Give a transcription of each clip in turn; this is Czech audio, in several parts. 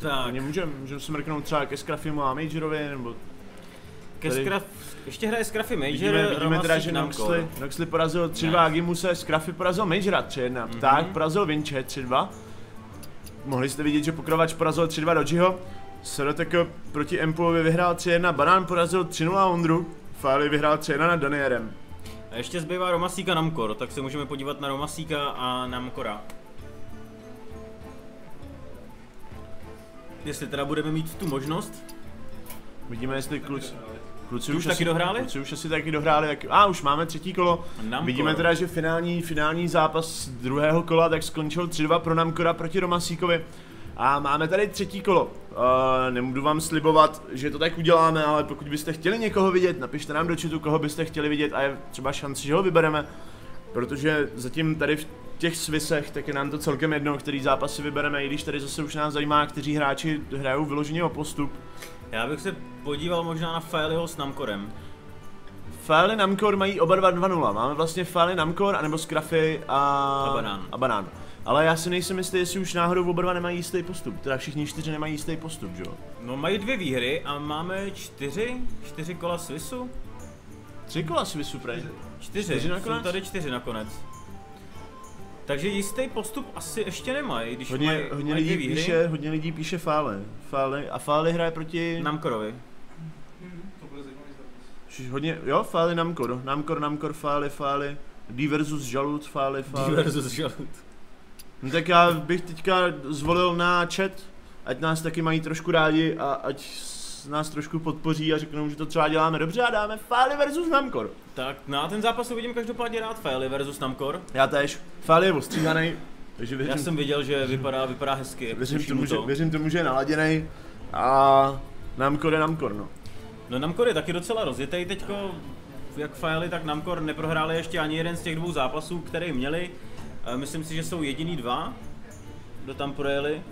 Tak. Můžeme se mrknout třeba ke Scraffimu a Majorovi, nebo... Ještě hraje Scruffy Major, vidíme teda, že Noxley porazil 3-2 Agimuse, Scruffy porazil Majora 3-1, tak porazil Vinče 3-2. Mohli jste vidět, že pokrovač porazil 3-2 Dojiho, Soroteko proti Empuovi vyhrál 3-1, Banán porazil 3-0 Ondru, Fali vyhrál 3-1 nad Donierem. A ještě zbývá Romasíka Namkor, tak se můžeme podívat na Romasíka a Namkora. Jestli teda budeme mít tu možnost. Vidíme, jestli kluci už taky dohráli? Kluci už asi taky dohráli, už máme třetí kolo. Namkor. Vidíme teda, že finální zápas druhého kola tak skončil 3-2 pro Namkora proti Romasíkovi. A máme tady třetí kolo. Nebudu vám slibovat, že to tak uděláme, ale pokud byste chtěli někoho vidět, napište nám do chatu, koho byste chtěli vidět a je třeba šance, že ho vybereme. Protože zatím tady v těch svisech, tak je nám to celkem jedno, který zápasy vybereme, i když tady zase už nás zajímá, kteří hráči hrajou vyloženě o postup. Já bych se podíval možná na Faliho s Namkorem. Fali Namkor mají oba 2-0. Máme vlastně Fali Namkor, anebo Scruffy a Banán. Ale já si nejsem jistý, jestli už náhodou oba dva nemají jistý postup. Teda všichni 4 nemají jistý postup, že jo? No mají 2 výhry a máme 4 kola Swissu. 3 kola Swissu, prej. 4 nakonec? Jsou tady 4 nakonec. Takže jistý postup asi ještě nemají, když hodně lidí píše Fali. A Fali hraje proti... Namkorovi. To bude zajímavý zápas. Hodně, jo, Fali Namkor, Fali. D versus Žalud, Fali. D versus Žalud. No tak já bych teďka zvolil na chat, ať nás taky mají trošku rádi a ať nás trošku podpoří a řeknou, že to třeba děláme dobře a dáme Fali versus Namkor. Tak na ten zápas uvidím každopádně rád Fali versus Namkor. Já též. Fali je ostříhanej, takže věřím, já jsem viděl, že vypadá hezky. Věřím tomu, že je naladěnej a Namkor je Namkor, no. No Namkor je taky docela rozjetej teďko, jak Fali, tak Namkor neprohráli ještě ani jeden z těch 2 zápasů, které měli. Myslím si, že jsou jediný 2, kdo tam projeli.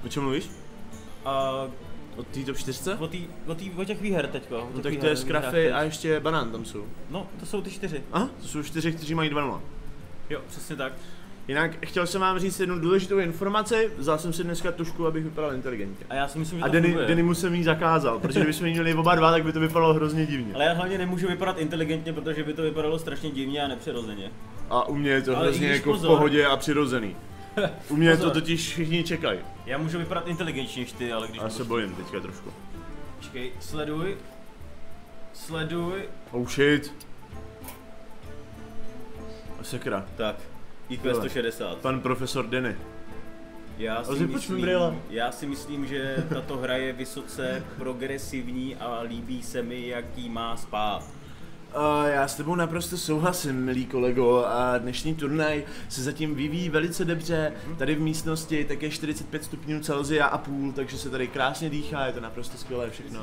O čem mluvíš? O té top 4? O těch výher teďko. No tak to je Scruffy a ještě Banán tam jsou. No, to jsou ty 4. Aha, to jsou 4, kteří mají 2-0. Jo, přesně tak. Jinak chtěl jsem vám říct jednu důležitou informaci, vzal jsem si dneska tušku, abych vypadal inteligentně. A já si myslím, že to funguje. Denny mu jsem jí zakázal, protože kdybychom jí měli oba 2, tak by to vypadalo hrozně divně. Ale já hlavně nemůžu vypadat inteligentně, protože by to vypadalo strašně divně a nepřirozeně. A u mě je to hrozně jako v pohodě a přirozený. U mě to totiž všichni čekají. Já můžu vypadat inteligentnější než ty, ale když... Já se bojím teďka trošku. Počkej, sleduj. Oh shit. Sakra. Tak, IQ 160. Pan profesor Denny. Já si myslím, že tato hra je vysoce progresivní a líbí se mi, jaký má spát. Já s tebou naprosto souhlasím, milý kolego, a dnešní turnaj se zatím vyvíjí velice dobře. Tady v místnosti tak je 45 stupňů Celsia a půl, takže se tady krásně dýchá, je to naprosto skvělé všechno.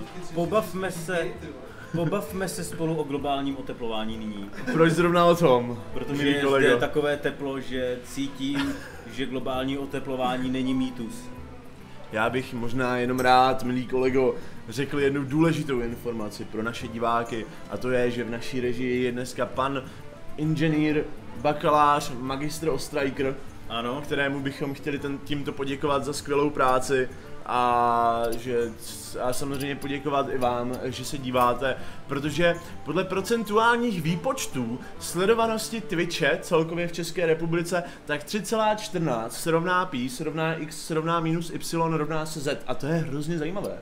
Pobavme se spolu o globálním oteplování nyní. Proč zrovna o tom? Protože je zde takové teplo, že cítím, že globální oteplování není mýtus. Já bych možná jenom rád, milý kolego, řekl jednu důležitou informaci pro naše diváky, a to je, že v naší režii je dneska pan inženýr, bakalář, magistr Ostriker, ano, kterému bychom chtěli tímto poděkovat za skvělou práci a samozřejmě poděkovat i vám, že se díváte, protože podle procentuálních výpočtů sledovanosti Twitche celkově v České republice tak 3,14 se rovná pi, se rovná x, se rovná minus y, rovná se z, a to je hrozně zajímavé.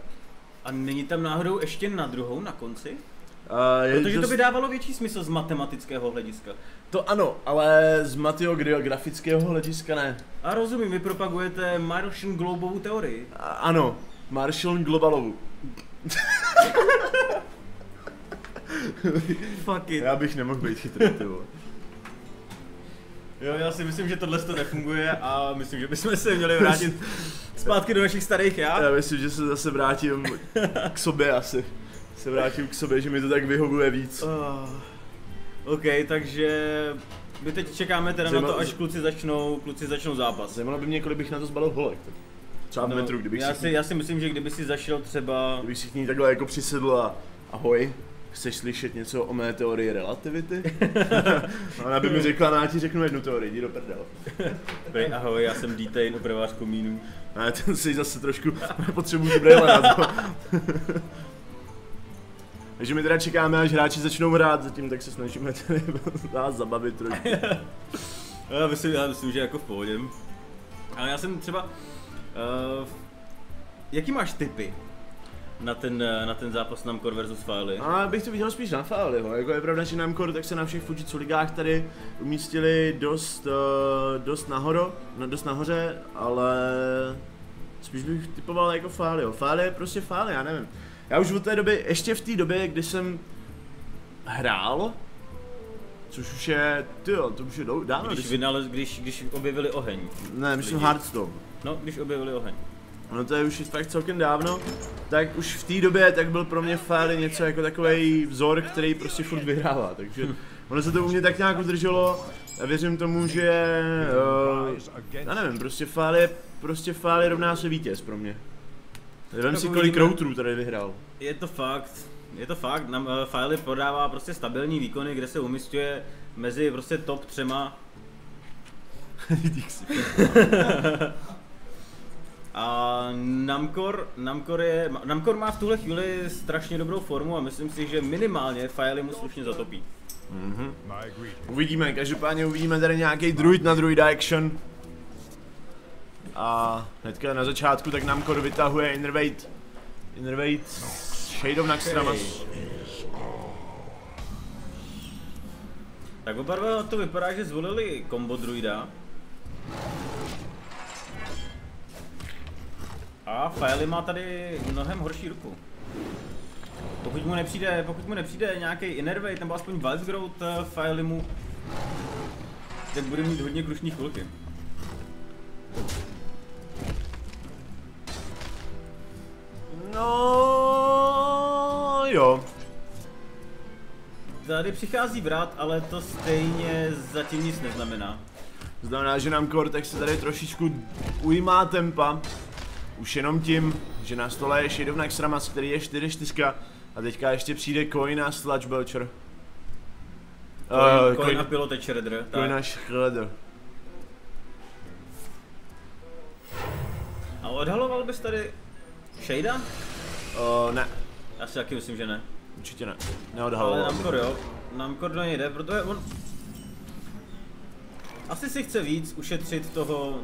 A není tam náhodou ještě na druhou na konci? Protože to by dávalo větší smysl z matematického hlediska. To ano, ale z grafického hlediska ne. A rozumím, vy propagujete Martian Globovou teorii. Ano, Martian Globalovu. Fuck it. Já bych nemohl být chytrý, ty vole. Jo, já si myslím, že tohle to nefunguje a myslím, že bychom se měli vrátit zpátky do našich starých já. Já myslím, že se zase vrátím k sobě asi. Se vrátím k sobě, že mi to tak vyhovuje víc. OK, takže my teď čekáme teda na to, až kluci začnou zápas. Zajímalo by mě, kolik bych na to zbalil holek. Třeba v metru, kdybych já si myslím, že kdyby si zašel třeba... Kdybych si k ní takhle jako přisedl a ahoj. Chceš slyšet něco o mé teorii relativity? Ona by mi řekla, já ti řeknu jednu teorii, jdi do prdele. Prej, ahoj, já jsem D-Tain, opravář komínů. A ten si zase trošku potřebuji dobré na to. Takže my teda čekáme, až hráči začnou hrát, zatím tak se snažíme tady nás zabavit trošku. Já myslím, že jako v pohodě. Ale já jsem třeba... jaký máš tipy na ten zápas Namcor versus Faily? A bych to viděl spíš na Faily, jako je pravda, že Namcor tak se na všech Fujitsu ligách tady umístili dost nahoře, ale spíš bych typoval jako Faily. Faily je prostě Faily, já nevím. Já už od té doby, ještě v té době, kdy jsem hrál, což už je, tyjo, to už je dávno. Když objevili oheň. Ne, myslím Hearthstone. No, když objevili oheň. No to je už fakt celkem dávno, tak už v té době tak byl pro mě Faily něco jako takovej vzor, který prostě furt vyhrává, takže ono se to u mě tak nějak udrželo a věřím tomu, že, já nevím, prostě Faily rovná se vítěz pro mě. Vem si kolik routerů tady vyhrál. Je to fakt, Faily podává prostě stabilní výkony, kde se umísťuje mezi prostě top 3. A Namcor má v tuhle chvíli strašně dobrou formu a myslím si, že minimálně Faily mu slušně zatopí. Uvidíme, každopádně uvidíme tady nějaký druid na druida action. A hnedka na začátku tak Namcor vytahuje Innervate Shade of Naxxramas. Tak oba dva to vypadá, že zvolili combo druida. A Faily má tady mnohem horší ruku. Pokud mu nepřijde nějaký Innervate nebo aspoň Wild Growth Faily mu, tak bude mít hodně krušní chvilky. No jo. Tady přichází vrat, ale to stejně zatím nic neznamená. Znamená, že Namcor tak se tady trošičku ujímá tempa. Už jenom tím, že na stole je Shade of Naxxramas, který je 4-4 a teďka ještě přijde Coin a Sludge Belcher. Coin a Pilot Shredder. Coin a Shredder. A odhaloval bys tady Shadea? Ne. Já si taky myslím, že ne. Určitě ne. Neodhaloval. Ale Namcor jo. Namcor do něj jde, protože on... Asi si chce víc ušetřit toho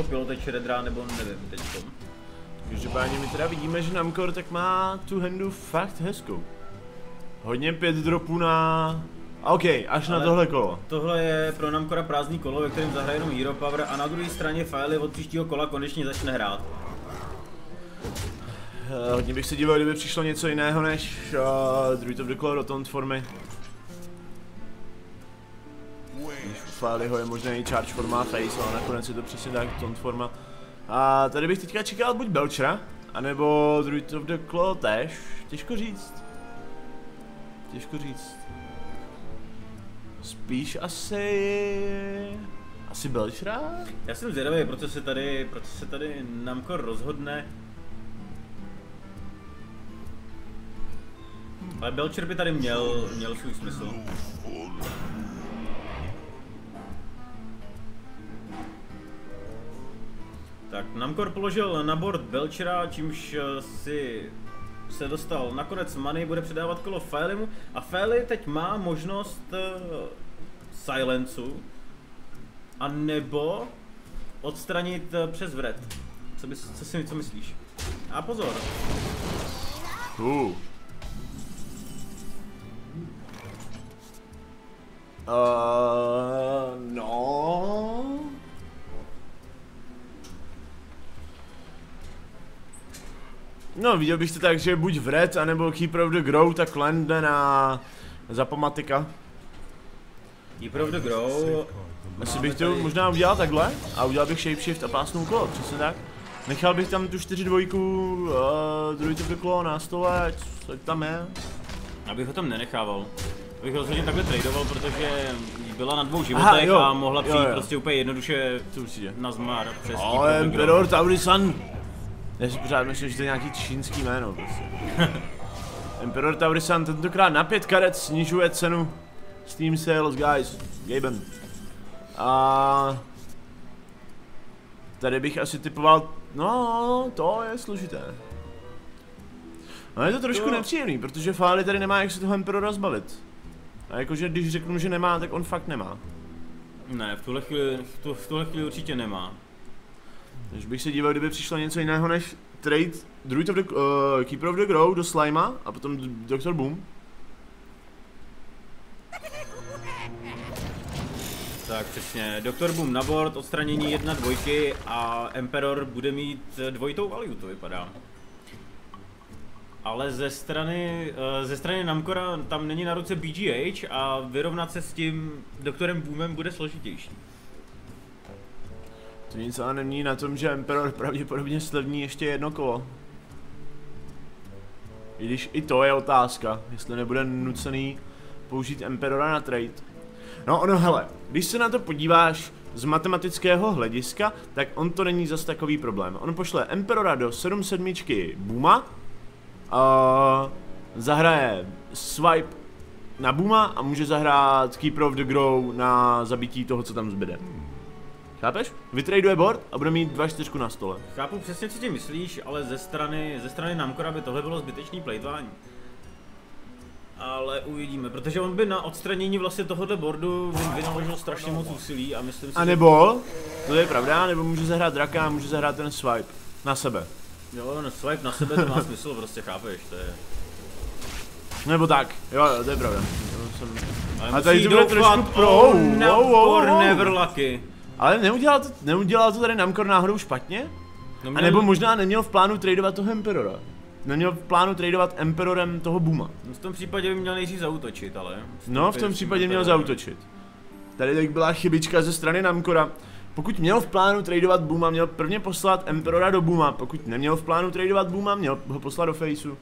Pilot Shreddera, nebo nevím teďko. Každopádně my teda vidíme, že Namcor tak má tu handu fakt hezkou. Hodně 5 dropů na... OK, až ale na tohle kolo. Tohle je pro Namcora prázdný kolo, ve kterém zahraje jenom Hero Power a na druhé straně Faily od příštího kola konečně začne hrát. Hodně bych se díval, kdyby přišlo něco jiného než Druid of the Claw do taunt formy. Když u Failyho je možná i charge forma face, ale nakonec je to přesně tak taunt forma. A tady bych teďka čekal buď Belchera, anebo Druid of the Claw tež. Těžko říct. Spíš asi Belchera? Já jsem zvědavý, proto se tady Namcor rozhodne. Ale Belcher by tady měl svůj smysl. Tak Namcor položil na board Belchera, čímž si se dostal nakonec money, bude předávat kolo Failymu a Faily teď má možnost silencu a nebo odstranit přes vret. Co myslíš? A pozor. No. No, viděl bych to tak, že buď vret, anebo Keeper of the Grove, tak landne na Zapomatika. Keeper of the Grove. Asi bych to možná udělal takhle a udělal bych Shapeshift a pásnou kolo, přesně tak. Nechal bych tam tu 4-2 Druid of the Claw na stole, co tam je. Abych ho tam nenechával. Abych ho rozhodně takhle tradoval, protože byla na 2 životech a mohla přijít prostě úplně jednoduše na zmar přes Ale Emperor Taurisan. Já si pořád myslím, že to je nějaký čínský jméno prostě. Emperor Taurisan tentokrát na 5 karet snižuje cenu Steam Sales, guys. Gaben. A tady bych asi typoval, no, to je složité. No je to trošku nepříjemný, protože Fáli tady nemá jak se toho Emperora zbavit. A jakože když řeknu, že nemá, tak on fakt nemá. Ne, v tuhle chvíli určitě nemá. Když bych se díval, kdyby přišlo něco jiného než trade Druid of the, Keeper of the Grove do Slima a potom Dr. Boom. Tak přesně, Dr. Boom na board, odstranění 1-2 a Emperor bude mít dvojitou value, to vypadá. Ale ze strany Namcora tam není na ruce BGH a vyrovnat se s tím Doktorem Boomem bude složitější. To nic ale není na tom, že Emperor pravděpodobně slevní ještě jedno kolo. I když i to je otázka, jestli nebude nucený použít Emperora na trade. No ono hele, když se na to podíváš z matematického hlediska, tak on to není zas takový problém. On pošle Emperora do 7/7 Booma, zahraje swipe na Booma a může zahrát Keeper of the Grove na zabití toho, co tam zbyde. Chápeš? Vytraduje board a bude mít 2/4 na stole. Chápu přesně, co ti myslíš, ale ze strany Namcora by tohle bylo zbytečný plejtvání. Ale uvidíme, protože on by na odstranění vlastně tohohle boardu vynaložil strašně moc úsilí a myslím si, a nebo, to je pravda, nebo může zahrát draka a může zahrát ten swipe na sebe. Jo, no swipe na sebe to má smysl, prostě chápeš, to je. Nebo tak, jo, to je pravda. Ale a tady to bude trošku pro Never Lucky. Ale neudělal to tady Namcor náhodou špatně? No a nebo možná neměl v plánu tradovat toho Emperora. Neměl v plánu tradovat Emperorem toho Booma. No v tom případě by měl nejdřív zaútočit, ale... No, v tom případě měl zaútočit. Tady tak byla chybička ze strany Namcora. Pokud měl v plánu tradovat Booma, měl prvně poslat Emperora do Booma. Pokud neměl v plánu tradovat Booma, měl ho poslat do Faceu.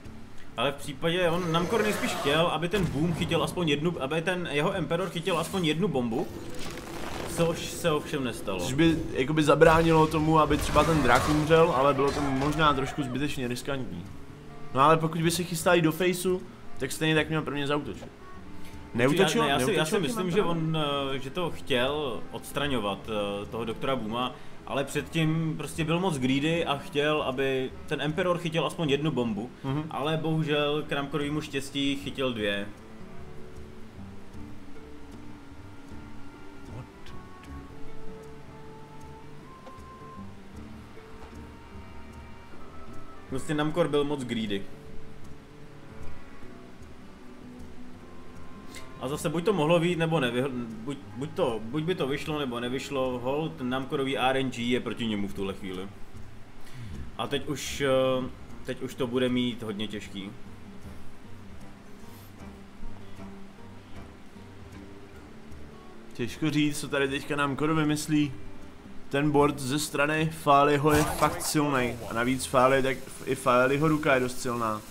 Ale v případě, Namcor nejspíš chtěl, aby ten Boom chytil aspoň jednu, aby ten jeho Emperor chytil aspoň jednu bombu. Což se ovšem nestalo. Což by jakoby zabránilo tomu, aby třeba ten drak umřel, ale bylo to možná trošku zbytečně riskantní. No ale pokud by se chystal jít do Faceu, tak stejně tak měl prvně zaútočit. Neutočil? Já si myslím, že to chtěl odstraňovat, toho doktora Booma, ale předtím prostě byl moc greedy a chtěl, aby ten Emperor chytil aspoň jednu bombu, ale bohužel k Namcorovému štěstí chytil 2. Prostě Namcor byl moc greedy. A zase buď to mohlo vyjít, nebo buď by to vyšlo, nebo nevyšlo. Hold, Namcorový RNG je proti němu v tuhle chvíli. A teď už to bude mít hodně těžký. Těžko říct, co tady teďka Namcor vymyslí. Ten board ze strany Fáliho je fakt silný. A navíc Fáli, tak i Fáliho ruka je dost silná.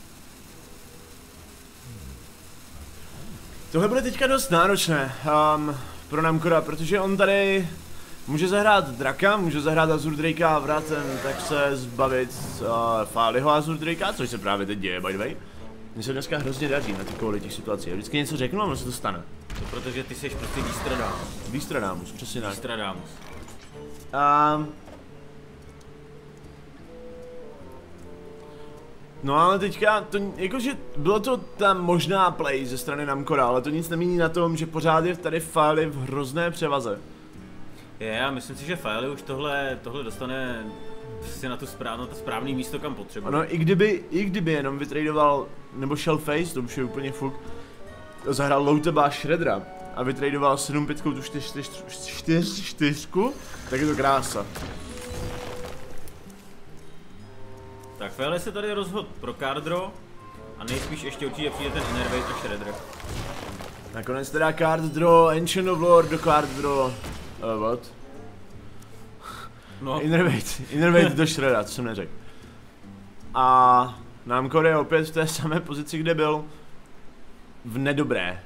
Tohle bude teďka dost náročné pro Namcora, protože on tady může zahrát draka, může zahrát Azure Drakea a vrátem tak se zbavit Fáliho Azure Drakea, což se právě teď děje, by the way. Mně se dneska hrozně daří na takovou těch situací. Já vždycky něco řeknu a ono se to stane. To protože ty jsi prostě Výstradamus. Výstradamus, přesně tak. Výstradamus. No ale teďka, jakože bylo to tam možná play ze strany Namcora, ale to nic nemění na tom, že pořád je tady Fáli v hrozné převaze. Já myslím si, že Fáli už tohle dostane si na to správné místo, kam potřebuje. No i kdyby jenom vytradoval, nebo šel Face, to už je úplně fuk, zahrál Louteba a Shreddera a vytradoval 7/5 tu 4/4, tak je to krása. Tak Fáli se tady rozhodl pro card draw a nejspíš ještě určitě přijde ten Innervate a Shredder. Nakonec teda card draw, Ancient of Lore do card draw, what? No. Innervate do Shreddera, to jsem neřekl. A Namcor je opět v té samé pozici, kde byl. V nedobré.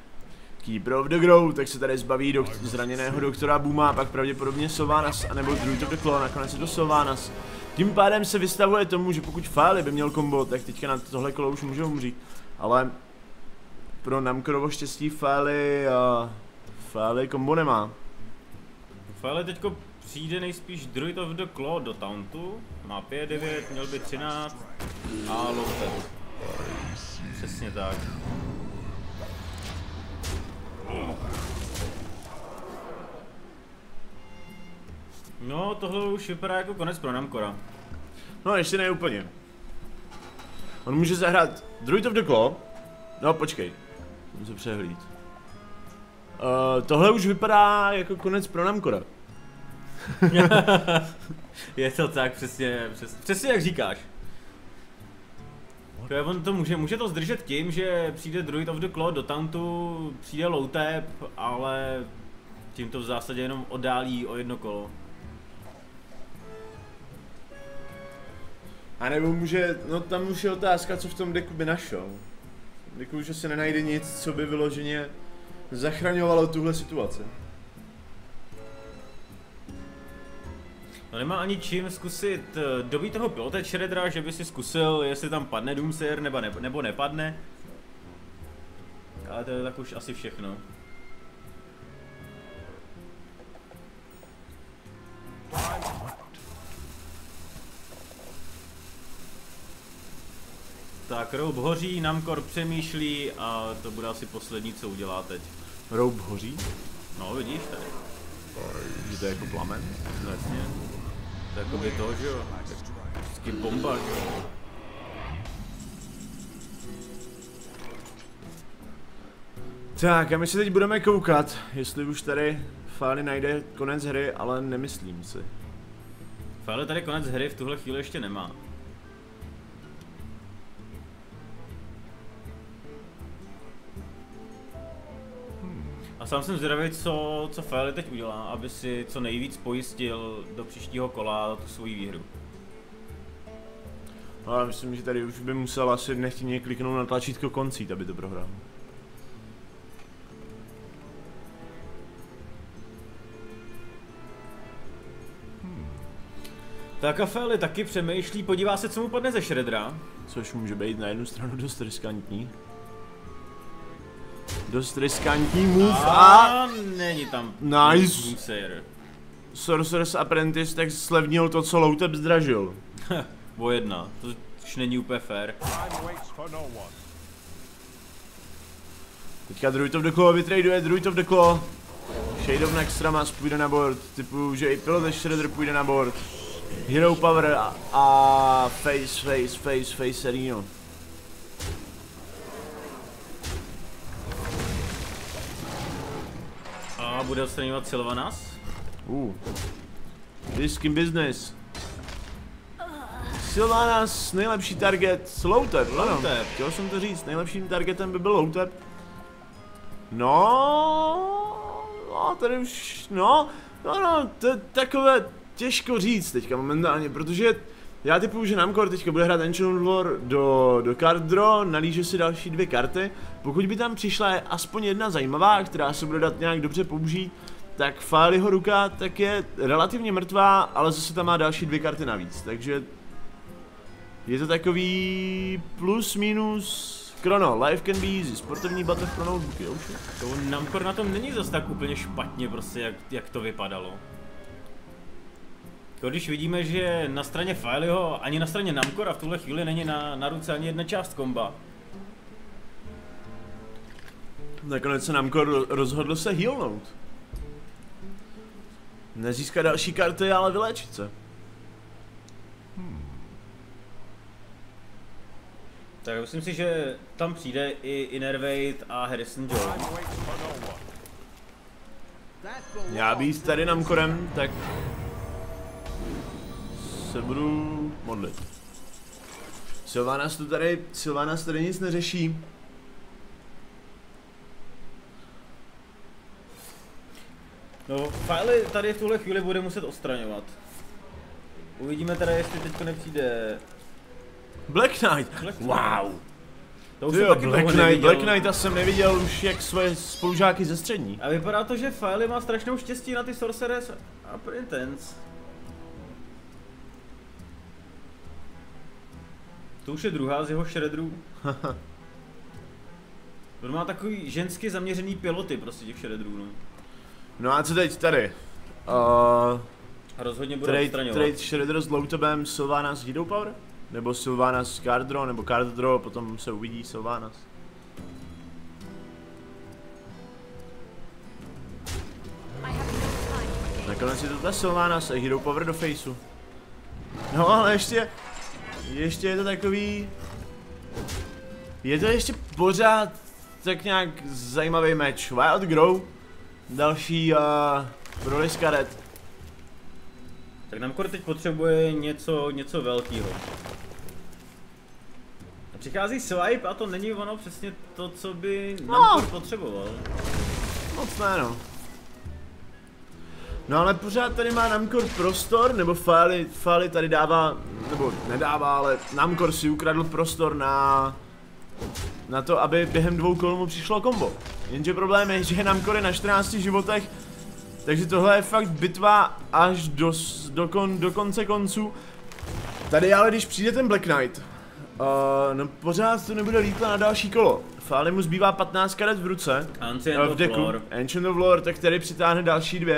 Keeper of the Grove, tak se tady zbaví zraněného doktora Booma, pak pravděpodobně Sylvanas, anebo Druid of the Claw, nakonec je to Sylvanas. Tím pádem se vystavuje tomu, že pokud Faeli by měl kombo, tak teďka na tohle kolo už může umřít. Ale pro Namkorovo štěstí Faeli kombo nemá. Faeli teďko přijde nejspíš Druid of the Claw do tauntu. Má 5-9, měl by 13 a low-tap. Přesně tak. No, tohle už vypadá jako konec pro Namkora. No, ještě ne úplně. On může zahrát Druid of the Claw. No, počkej. Musím se přehlíd. Tohle už vypadá jako konec pro Namkora. Je to tak, přesně jak říkáš. On to může to zdržet tím, že přijde Druid of the Claw do tauntu, přijde low tap, ale tím to v zásadě jenom oddálí o jedno kolo. A nebo může, no tam už je otázka, co v tom deku by našel. V deku už asi nenajde nic, co by vyloženě zachraňovalo tuhle situaci. No nemá ani čím zkusit dobít toho Piloted Shreddera, že by si zkusil, jestli tam padne Doomsayer nebo nepadne. Ale to je tak už asi všechno. Tak Roube hoří, Namkor přemýšlí a to bude asi poslední, co udělá teď. Roube hoří? No vidíš tady. Že to je jako plamen? No jasně. To je jako by to, že jo. Vždycky bomba, že jo. Tak a my se teď budeme koukat, jestli už tady Faeli najde konec hry, ale nemyslím si. Faeli tady konec hry v tuhle chvíli ještě nemá. A sám jsem zvědavý, co Faeli teď udělá, aby si co nejvíc pojistil do příštího kola tu svoji výhru. No, ale myslím, že tady už by musel asi nechtěně kliknout na tlačítko koncít, aby to prohrál. Tak a Faeli taky přemýšlí, podívá se, co mu padne ze Shreddera. Což může být na jednu stranu dost riskantní. Dost riskantní move a není tam nice. Doomsayer. Sorcerer's Apprentice tak slevnil to, co Loutep zdražil. O jedna, to už není úplně fair. Teďka Druid of the Claw vytraduje Druid of the Claw. Shade of Nextramas půjde na board, typu, že i Piloted Shredder půjde na board. Hero Power a Face Serino. A bude odstraňovat Sylvanas. Risky business. Sylvanas, nejlepší target, Loutep, ano. Chtěl jsem to říct, nejlepším targetem by byl Loutep. No, tady už, no, to je takové těžko říct teďka momentálně, protože já typuju, že Namkor teďka bude hrát Ancient War do card draw, nalíže si další 2 karty. Pokud by tam přišla aspoň jedna zajímavá, která se bude dát nějak dobře použít, tak Faeliho ruka tak je relativně mrtvá, ale zase tam má další 2 karty navíc, takže je to takový plus minus. Chrono, life can be easy, sportovní batev pro notebooky, už. To Namkor na tom není zas tak úplně špatně prostě, jak to vypadalo. Když vidíme, že na straně Faeliho ani na straně Namkora v tuhle chvíli není na ruce ani jedna část komba. Nakonec se Namkor rozhodl se healnout. Nezískat další karty, ale vyléčit se. Tak myslím si, že tam přijde i Innervate a Harrison Jones. Já být tady Namkorem, tak se budu modlit. Sylvanas tady nic neřeší. No, Faeli tady v tuhle chvíli bude muset odstraňovat. Uvidíme teda, jestli teďko nepřijde Black Knight. Wow. To už jsem taky Black Knighta jsem neviděl už jak svoje spolužáky ze střední. A vypadá to, že Faeli má strašnou štěstí na ty Sorcerer's Apprentice. To už je druhá z jeho shredderů. On má takový žensky zaměřený piloty prostě těch shredderů, no. No a co teď tady? A rozhodně bude odstraňovat. Trade Shredder s Loutobem, Sylvanas Hero Power? Nebo Sylvanas Carddraw, nebo Carddraw, potom se uvidí Sylvanas. Nakonec je to ta Sylvanas a Hero Power do faceu. No ale ještě je to takový... Je to ještě pořád tak nějak zajímavý match. Wild Grow, další Broly z karet. Tak Namcor teď potřebuje něco velkého. Přichází Swipe a to není ono přesně to, co by Namcor potřeboval. Moc ne, no. No ale pořád tady má Namcor prostor, nebo Faily tady dává, nebo nedává, ale Namcor si ukradl prostor na to, aby během 2 kol mu přišlo kombo. Jenže problém je, že Namcor je na 14 životech, takže tohle je fakt bitva až do konce konců. Tady ale když přijde ten Black Knight, no pořád to nebude lítla na další kolo. Faily mu zbývá 15 karet v ruce, v deku, Ancient of Lore, tak tady přitáhne další 2.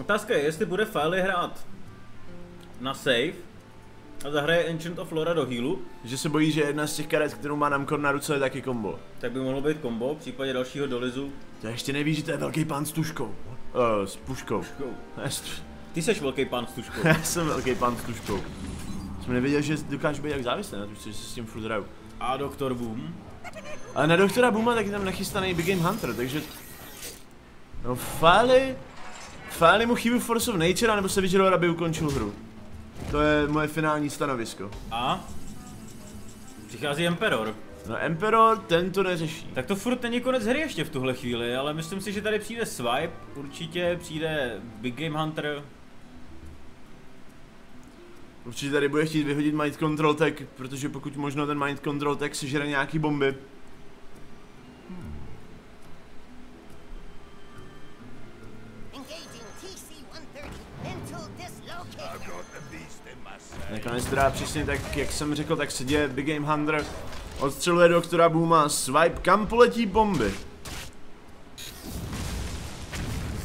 Otázka je, jestli bude Faily hrát na save a zahraje Ancient of Lore do healu. Že se bojí, že jedna z těch karet, kterou má Namcor na ruce, je taky kombo. Tak by mohlo být kombo, v případě dalšího dolizu. To ještě neví, že to je velký pán s tuškou. S puškou. Ty seš velký pán s tuškou. Já jsem velký pán s tuškou. Jsem nevěděl, že dokáže být jak závislý na tušce, že se s tím furt hraju. A Doktor Boom. Ale na Doktora Booma taky tam nachystaný Big Game Hunter, takže... No Faily mu chybí Force of Nature, nebo se vyžadoval, aby ukončil hru. To je moje finální stanovisko. A? Přichází Emperor. No Emperor, ten to neřeší. Tak to furt není konec hry ještě v tuhle chvíli, ale myslím si, že tady přijde Swipe, určitě přijde Big Game Hunter. Určitě tady bude chtít vyhodit Mind Control Tech, protože pokud možno ten Mind Control Tech sežere nějaký bomby. Nakonec teda přesně tak, jak jsem řekl, tak se děje Big Game Hunter. Odstřeluje Doktora Booma, Swipe, kam poletí bomby?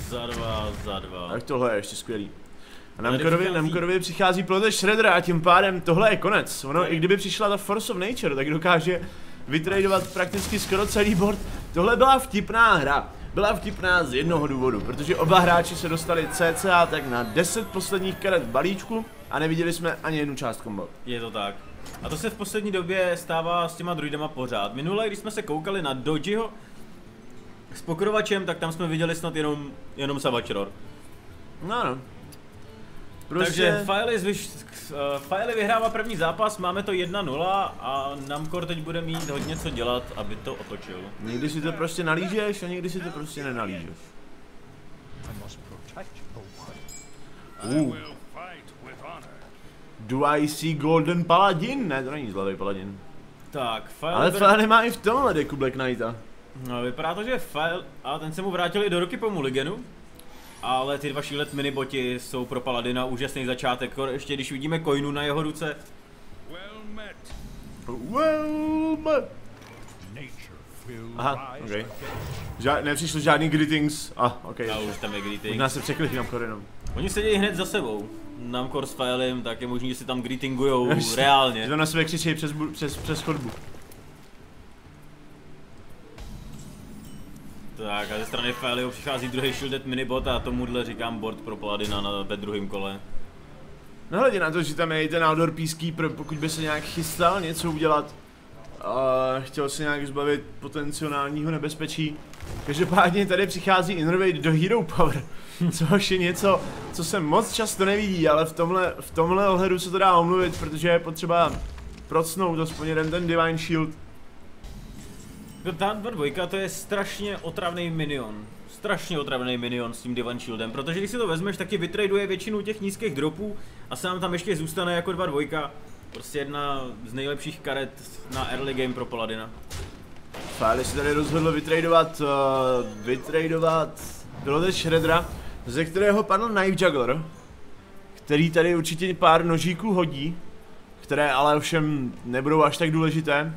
Za dva. Tak tohle je ještě skvělý. A Namcorovi přichází plot Shredder a tím pádem tohle je konec. Ono, i kdyby přišla ta Force of Nature, tak dokáže vytradovat prakticky skoro celý board. Tohle byla vtipná hra. Byla vtipná z jednoho důvodu, protože oba hráči se dostali cca tak na 10 posledních karet balíčku a neviděli jsme ani jednu část kombo. Je to tak. A to se v poslední době stává s těma druidama pořád. Minule, když jsme se koukali na Dojiho s pokrovačem, tak tam jsme viděli snad jenom Savage Roar. No. Takže Faily vyhrává první zápas, máme to 1-0 a Namcor teď bude mít hodně co dělat, aby to otočil. Někdy si to prostě nalížeš a někdy si to prostě nenalížeš. Do I see Golden Paladin? Ne, to není zlatý paladin. Tak, Faily... Ale Faily má i v tomhle deku Black Knighta. No, vypadá to, že Faily... A ten se mu vrátil i do ruky po Mulliganu. Ale ty 2 šílet miniboti jsou pro Paladina úžasný začátek, ještě když vidíme coinu na jeho ruce. Well met. Aha, okej. Nepřišlo žádný greetings. Okej. A už tam je greeting. Možná se překlikli Namcor jenom. Oni sedějí hned za sebou. Namcor s Failym, tak je možný, že si tam greetingujou reálně. Že tam na sebe křičí přes chodbu. Tak a ze strany Failyo přichází druhý shielded minibot a tomuhle říkám board pro Paladina ve druhém kole. Nehledě na to, že tam je i ten Outdoor Peacekeeper, pokud by se nějak chystal něco udělat. Chtěl se nějak zbavit potenciálního nebezpečí. Každopádně tady přichází Innervate do Hero Power, což je něco, co se moc často nevidí, ale v tomhle ohledu se to dá omluvit, protože je potřeba procnout aspoň jeden ten Divine Shield. Ta 2 to je strašně otravný minion. Strašně otravný minion s tím Divine Shieldem, protože když si to vezmeš, taky vytraduje většinu těch nízkých dropů a sám tam ještě zůstane jako 2. Prostě jedna z nejlepších karet na early game pro Paladina. Faily si tady rozhodl vytradovat Pilot Shreddera, ze kterého padl Knife Juggler, který tady určitě pár nožíků hodí, které ale ovšem nebudou až tak důležité.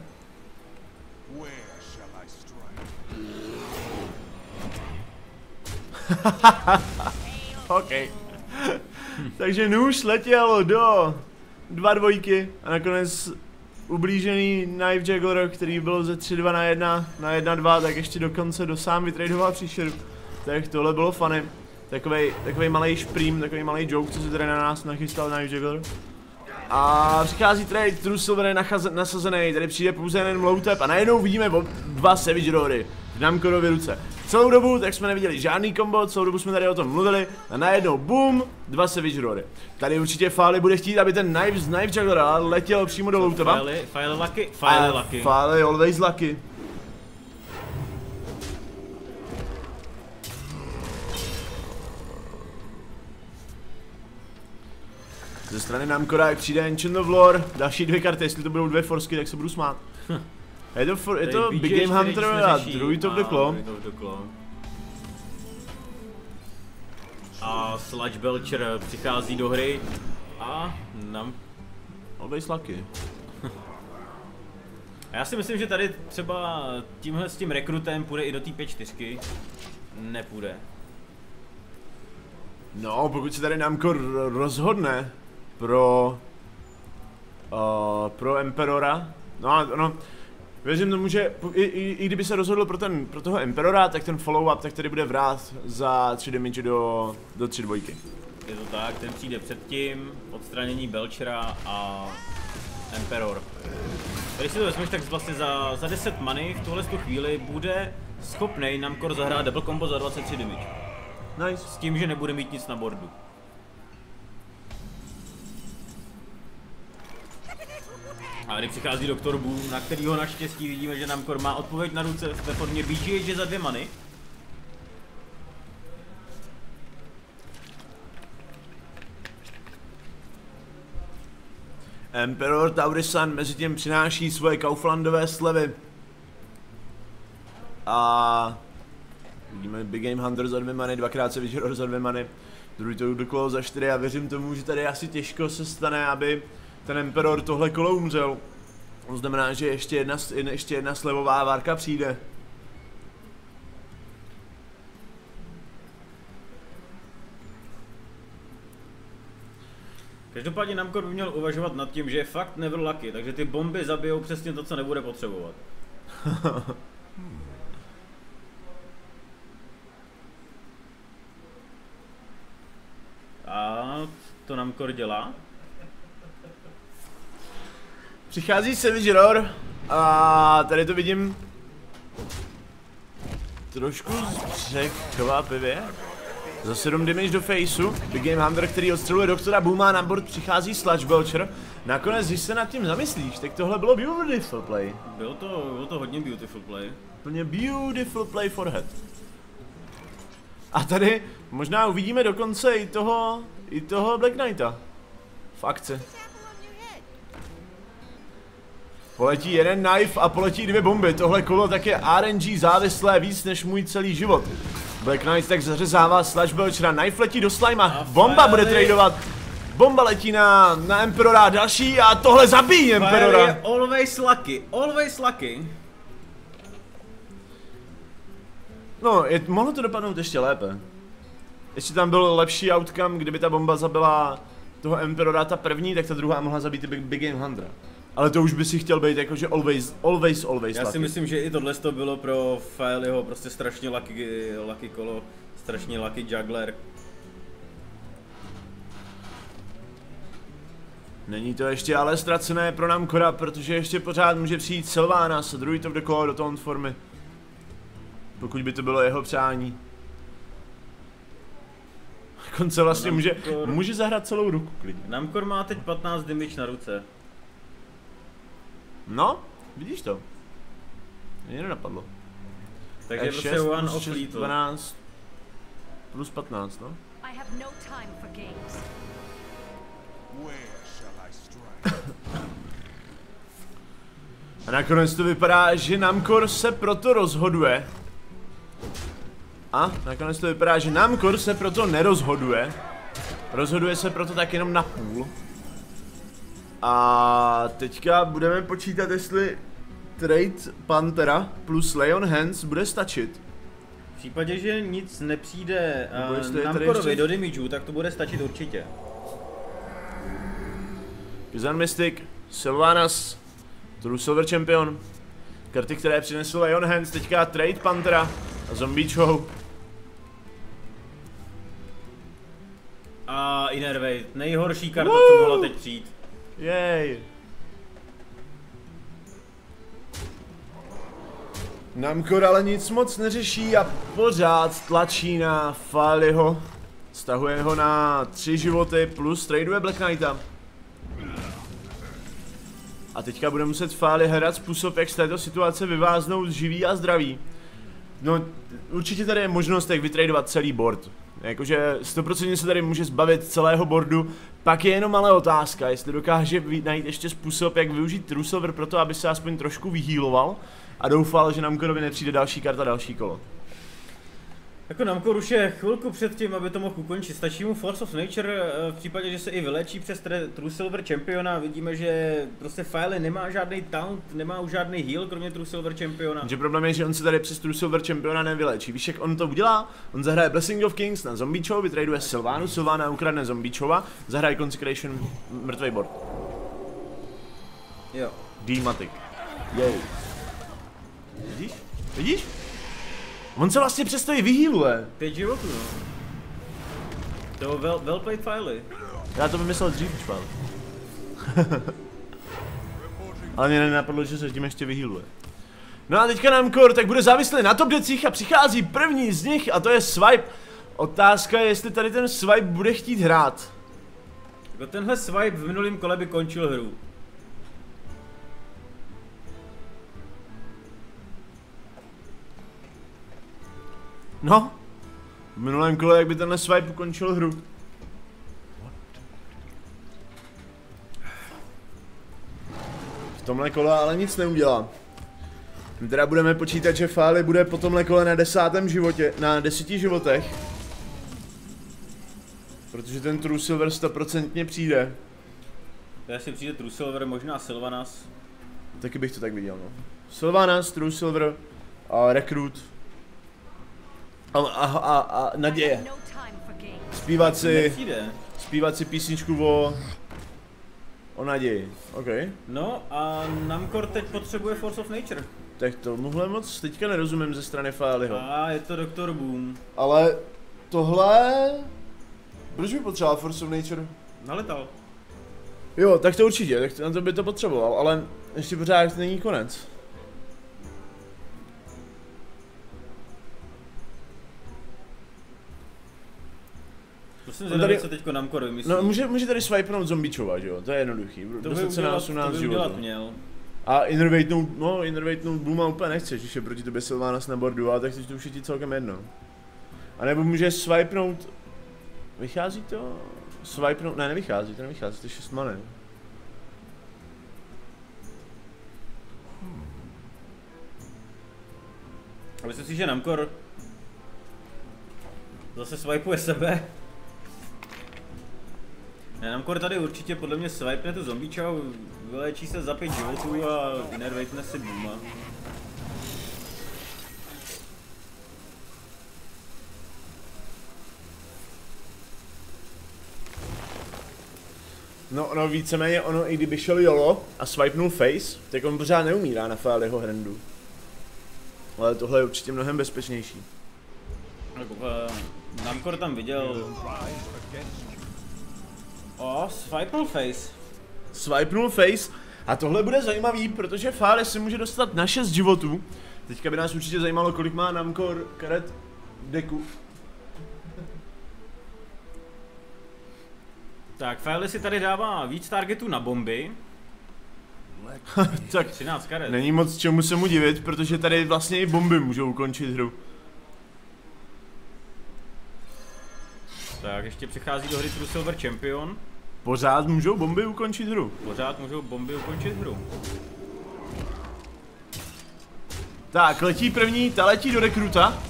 OK. Takže nůž letěl do 2 dvojky a nakonec ublížený Knife Juggler, který byl ze 3-2 na 1-2, tak ještě dokonce sám vytradoval příšeru. Tak tohle bylo funny. Takovej malej šprým, takový malý joke, co se tady na nás nachystal Knife Juggler. A přichází trade, True Silver je nasazený, tady přijde pouze jeden Mloutep a najednou vidíme 2 Savage Rory v Namcorově ruce. Celou dobu tak jsme neviděli žádný kombo, celou dobu jsme tady o tom mluvili a najednou boom, 2 Savage Rory. Tady určitě Fáli bude chtít, aby ten Knife Juggler letěl přímo do Loutepa. Fáli lucky. Fáli always lucky. Ze strany Namcora, jak přijde Ancient of Lore, další 2 karty, jestli to budou 2 forsky, tak se budu smát. Je to Big Game Hunter a Druid of the Claw. A Sludge Belcher přichází do hry a Always lucky. A já si myslím, že tady třeba tímhle s tím rekrutem půjde i do té 5-4. Nepůjde. No, pokud se tady Namcor rozhodne pro Emperora, no, věřím tomu, že i kdyby se rozhodl pro toho Emperora, tak ten follow-up tak tady bude vrát za 3 damage do 3 dvojky. Je to tak, ten přijde předtím, odstranění Belchera a Emperor. Když si to vezmeš, tak vlastně za 10 many v tuhle chvíli bude schopnej Namcor zahrát double combo za 23 damage. Nice. S tím, že nebude mít nic na bordu. A když přichází Doktor Boom, na kterýho naštěstí vidíme, že Namcor má odpověď na ruce ve formě BGH za 2 many. Emperor Taurisan mezi tím přináší svoje Kauflandové slevy. A vidíme Big Game Hunter za 2 many, 2x Savage Roar za 2 many, Druid of the Claw za 4 a věřím tomu, že tady asi těžko se stane, aby ten Emperor tohle kolo umřel. To znamená, že ještě jedna slevová várka přijde. Každopádně Namcor by měl uvažovat nad tím, že je fakt never lucky, takže ty bomby zabijou přesně to, co nebude potřebovat. A to Namcor dělá. Přichází Savage Roar a tady to vidím trošku překvapivě. Za 7 damage do faceu, Big Game Hunter, který odstřeluje Doktora Booma, na board přichází Sludge Belcher. Nakonec, když se nad tím zamyslíš, tak tohle bylo beautiful play. Bylo to hodně beautiful play. Plně beautiful play for head. A tady možná uvidíme dokonce i toho Black Knighta v akci. Poletí jeden knife a poletí 2 bomby. Tohle kolo tak je RNG závislé víc než můj celý život. Black Knight tak zařezává Sludge Belchera, knife letí do slima, bomba bude tradovat. Bomba letí na Emperora, další a tohle zabíjí Emperora. Je always lucky. No, mohlo to dopadnout ještě lépe. Ještě tam byl lepší outcome, kdyby ta bomba zabila toho Emperora ta první, tak ta druhá mohla zabít Big Game Huntera. Ale to už by si chtěl být jakože always Já si myslím, že i tohle to bylo pro Fáliho prostě strašně lucky kolo, strašně lucky juggler. Není to ještě ale ztracené pro Namcora, protože ještě pořád může přijít Sylvanas a Druid of the Claw do taunt formy. Pokud by to bylo jeho přání. Konce vlastně může zahrát celou ruku klidně. Namcor má teď 15 damage na ruce. No, vidíš to. Mě nenapadlo. Takže prostě one off lethal. 12 plus 15, no. A nakonec to vypadá, že Namcor se proto rozhoduje. A nakonec to vypadá, že Namcor se proto nerozhoduje. Rozhoduje se proto tak jenom na půl. A teďka budeme počítat, jestli trade Panthera plus Leon Hands bude stačit. V případě, že nic nepřijde Namcorovi ještě do damageu, tak to bude stačit určitě. Kizan Mystic, Sylvanas, True Silver Champion. Karty, které přinesl Leon Hands, teďka trade Panthera a Zombie Show. A Innervate, nejhorší karta, co mohla teď přijít. Jej. Namcor ale nic moc neřeší a pořád tlačí na Faliho. Stahuje ho na 3 životy plus traduje Black Knighta. A teďka bude muset Fali hledat způsob, jak z této situace vyváznout živý a zdravý. No, určitě tady je možnost, jak vytradovat celý board. Jakože 100% se tady může zbavit celého boardu, pak je jenom ale otázka, jestli dokáže najít ještě způsob, jak využít True Silver pro to, aby se aspoň trošku vyhýloval a doufal, že Namcorovi nepřijde další karta, další kolo. Jako Namcor už je chvilku před tím, aby to mohl ukončit. Stačí mu Force of Nature v případě, že se i vylečí přes True Silver Championa. Vidíme, že prostě File nemá žádný taunt, nemá už žádný heal, kromě True Silver Championa. Takže problém je, že on se tady přes True Silver Championa nevylečí. Víš, jak on to udělá? On zahraje Blessing of Kings na Zombie Show, vytraduje Sylvanu, Sylvana ukradne Zombie Showa, zahraje Consecration, mrtvej board. Jo. D-matic. Jej. Vidíš? Vidíš? On se vlastně přesto i vyhýluje. 5 životů, no. To well played Filey. Já to vymyslel dřív, čpal. Ale mě nenapadlo, že se tím ještě vyhýluje. No a teďka Namcor tak bude závislý na top decích a přichází první z nich a to je Swipe. Otázka je, jestli tady ten Swipe bude chtít hrát. Jako tenhle swipe v minulém kole by končil hru. No, v minulém kole, jak by tenhle swipe ukončil hru. V tomhle kole ale nic neudělá. My teda budeme počítat, že Fali bude po tomhle kole na 10. životě, na 10 životech. Protože ten True Silver 100% přijde. Jestli přijde True Silver, možná Sylvanas. Taky bych to tak viděl, no. Sylvanas, True Silver a Recruit. A naděje. Zpívat si písničku o naději. OK. No a Namcor teď potřebuje Force of Nature. Tak tomuhle moc teďka nerozumím ze strany Faliho. A je to Dr. Boom. Ale tohle... Proč by potřeboval Force of Nature? Naletal. Jo, tak to určitě, tak na to by to potřeboval, ale ještě pořád není konec. Musím zvědavit, co teďko Namcor vymyslí. No může tady swipenout Zombičova, že jo, to je jednoduchý. Dostat se na 18 životů. A innervatenout Booma úplně nechceš, když je proti tobě Sylvanas na boardu, ale tak to už je ti celkem jedno. A nebo může swipenout... Vychází to? Swipenout... Ne, nevychází, to nevychází, to je 6 many. A myslím si, že Namcor zase swipeuje sebe. Ne, Namcor tady určitě podle mě swipne tu zombičau, vyléčí se za 5 životů a innervatene si Booma. No víceméně ono, i kdyby šel YOLO a swipenul face, tak on pořád neumírá na Faliho hrandu. Ale tohle je určitě mnohem bezpečnější. Namcor tam viděl... swipenul face. Swipenul face a tohle bude zajímavý, protože Fali si může dostat na 6 životů. Teďka by nás určitě zajímalo, kolik má Namcor karet v deku. Tak, File si tady dává víc targetů na bomby. Tak 13 karet. Není moc čemu se mu divit, protože tady vlastně i bomby můžou ukončit hru. Tak, ještě přichází do hry True Silver Champion. Pořád můžou bomby ukončit hru. Pořád můžou bomby ukončit hru. Tak, letí první, ta letí do rekruta.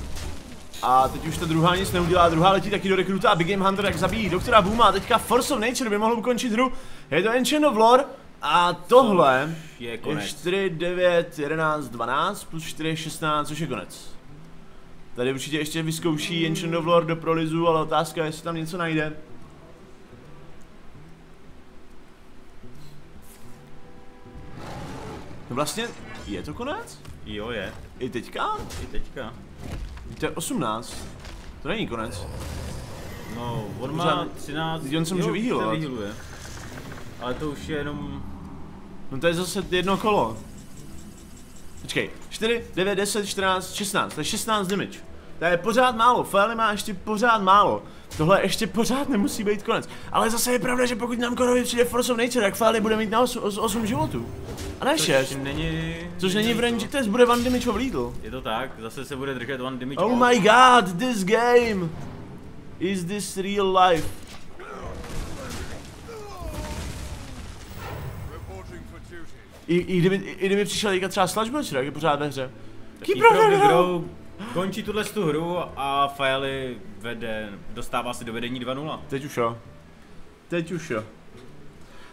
A teď už ta druhá nic neudělá, druhá letí taky do rekruta a Big Game Hunter tak zabíjí doktora Booma a teďka Force of Nature by mohl ukončit hru. Je to Ancient of Lore a tohle je 4, 9, 11, 12 plus 4, 16, což je konec. Tady určitě ještě vyzkouší Ancient of Lore do prolizu, ale otázka je, jestli tam něco najde. No vlastně, je to konec? Jo, je. I teďka? I teďka. To je 18. To není konec. No, on má Pořád 13. on se může vyhealovat. Ale to už je jenom... No to je zase jedno kolo. Počkej, 4, 9, 10, 14, 16, to je 16 damage. To je pořád málo, Faily má ještě pořád málo. Tohle ještě pořád nemusí být konec. Ale zase je pravda, že pokud nám Korovi přijde Force of Nature, tak Faily bude mít na 8 životů. A ne 6. Což není v range test, bude one damage of lethal. Je to tak, zase se bude držet one damage. Oh my god, this game! Is this real life? I kdyby přišel teďka třeba Slashbutcher, jak je pořád ve hře. Keeper of the Grow končí tuhle tu hru a Faily vede, dostává se do vedení 2-0. Teď už jo. Teď už jo.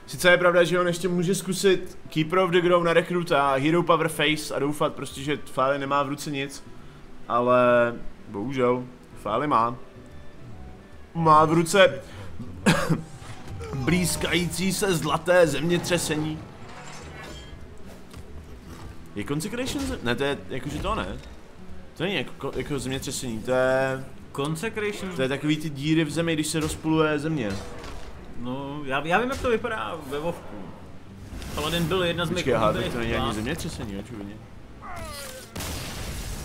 Sice je pravda, že on ještě může zkusit Keeper of the Grow na rekruta, Hero Power Face a doufat prostě, že Faily nemá v ruce nic. Ale bohužel, Faily má. Má v ruce blízkající se zlaté zemětřesení. Je Consecration? Ne, to je jakože to ne. To není jako zemětřesení, to je... Consecration? To je takový ty díry v zemi, když se rozpůluje země. No, já vím, jak to vypadá ve Vovku. Paladin byl jedna z mých oblíbených. To není ani zemětřesení, očividně.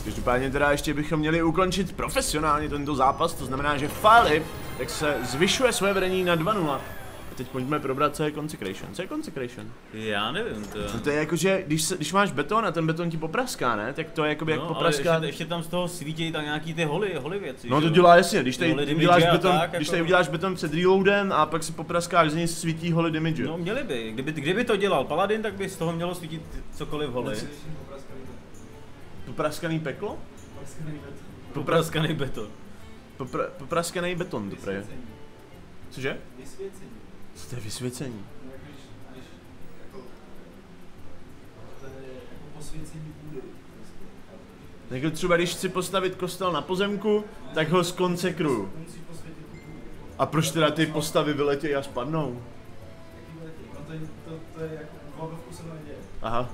Každopádně teda ještě bychom měli ukončit profesionálně tento zápas, to znamená, že Faily tak se zvyšuje své vedení na 2-0. A teď pojďme probrat, co je Consecration. Co je Consecration? Já nevím, to je... No to je jako, že když máš beton a ten beton ti popraská, ne? Tak to je jakoby jak popraská... Ale ještě tam z toho svítí tam nějaký ty holy věci. No to dělá jasně, když tady uděláš beton před reloadem a pak si popraskáš, z něj svítí holy damage. No měli by, kdyby to dělal Paladin, tak by z toho mělo svítit cokoliv holy. Popraskaný peklo? Popraskaný beton. Popraskaný beton, to je. Cože? Co to je vysvěcení? Jako třeba když chci postavit kostel na pozemku, tak ho skonsekruju. A proč teda ty postavy vyletějí a spadnou? Aha.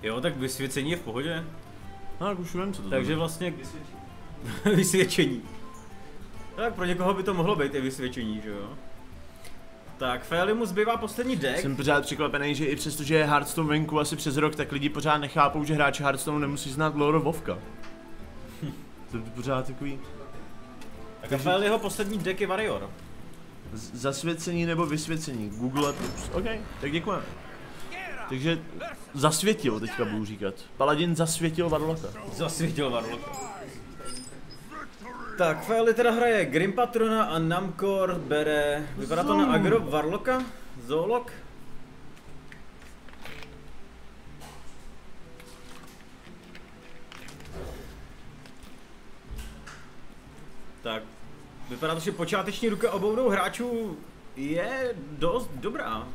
Jo, tak vysvěcení je v pohodě. No, tak už vím, co to Takže znamená. vlastně vysvědčení. Tak pro někoho by to mohlo být i vysvědčení, že jo? Tak, Faily mu zbývá poslední deck. Jsem pořád překvapený, že i přesto, že je Hearthstone venku asi přes rok, tak lidi pořád nechápou, že hráči Hearthstone nemusí znát lore Vovka. To je pořád takový... Tak Failyho poslední deck je Warrior. Zasvěcení nebo vysvěcení? Google Plus. OK, tak děkujeme. Takže zasvětil, teďka budu říkat. Paladin zasvětil Warlocka. Zasvětil Warlocka. Tak, Faily teda hraje Grim Patrona a Namkor bere... Vypadá to na agro Warlocka? Zoolog? Tak, vypadá to, že počáteční ruka obou dvou hráčů je dost dobrá.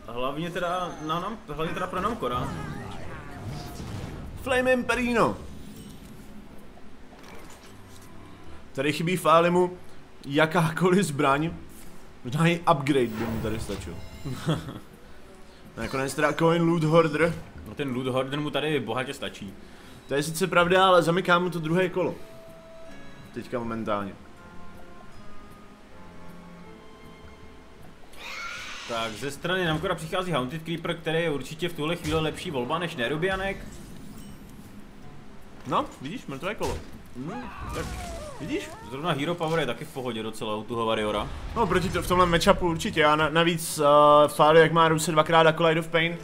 Hlavně teda, pro Namkora. Flame Imperino. Tady chybí Failymu jakákoliv zbraň. Možná i upgrade by mu tady stačil. Nakonec teda Coin Loot Hoarder. No ten Loot Hoarder mu tady bohatě stačí. To je sice pravda, ale zamykám mu to druhé kolo. Teďka momentálně. Tak ze strany Namkora přichází Haunted Creeper, který je určitě v tuhle chvíli lepší volba než Nerubianek. No, vidíš, mrtvé kolo. Tak vidíš? Zrovna Hero Power je taky v pohodě docela u toho Warriora. No proti v tomhle matchupu určitě a navíc Faily jak má ruce dvakrát Acolyte of Pain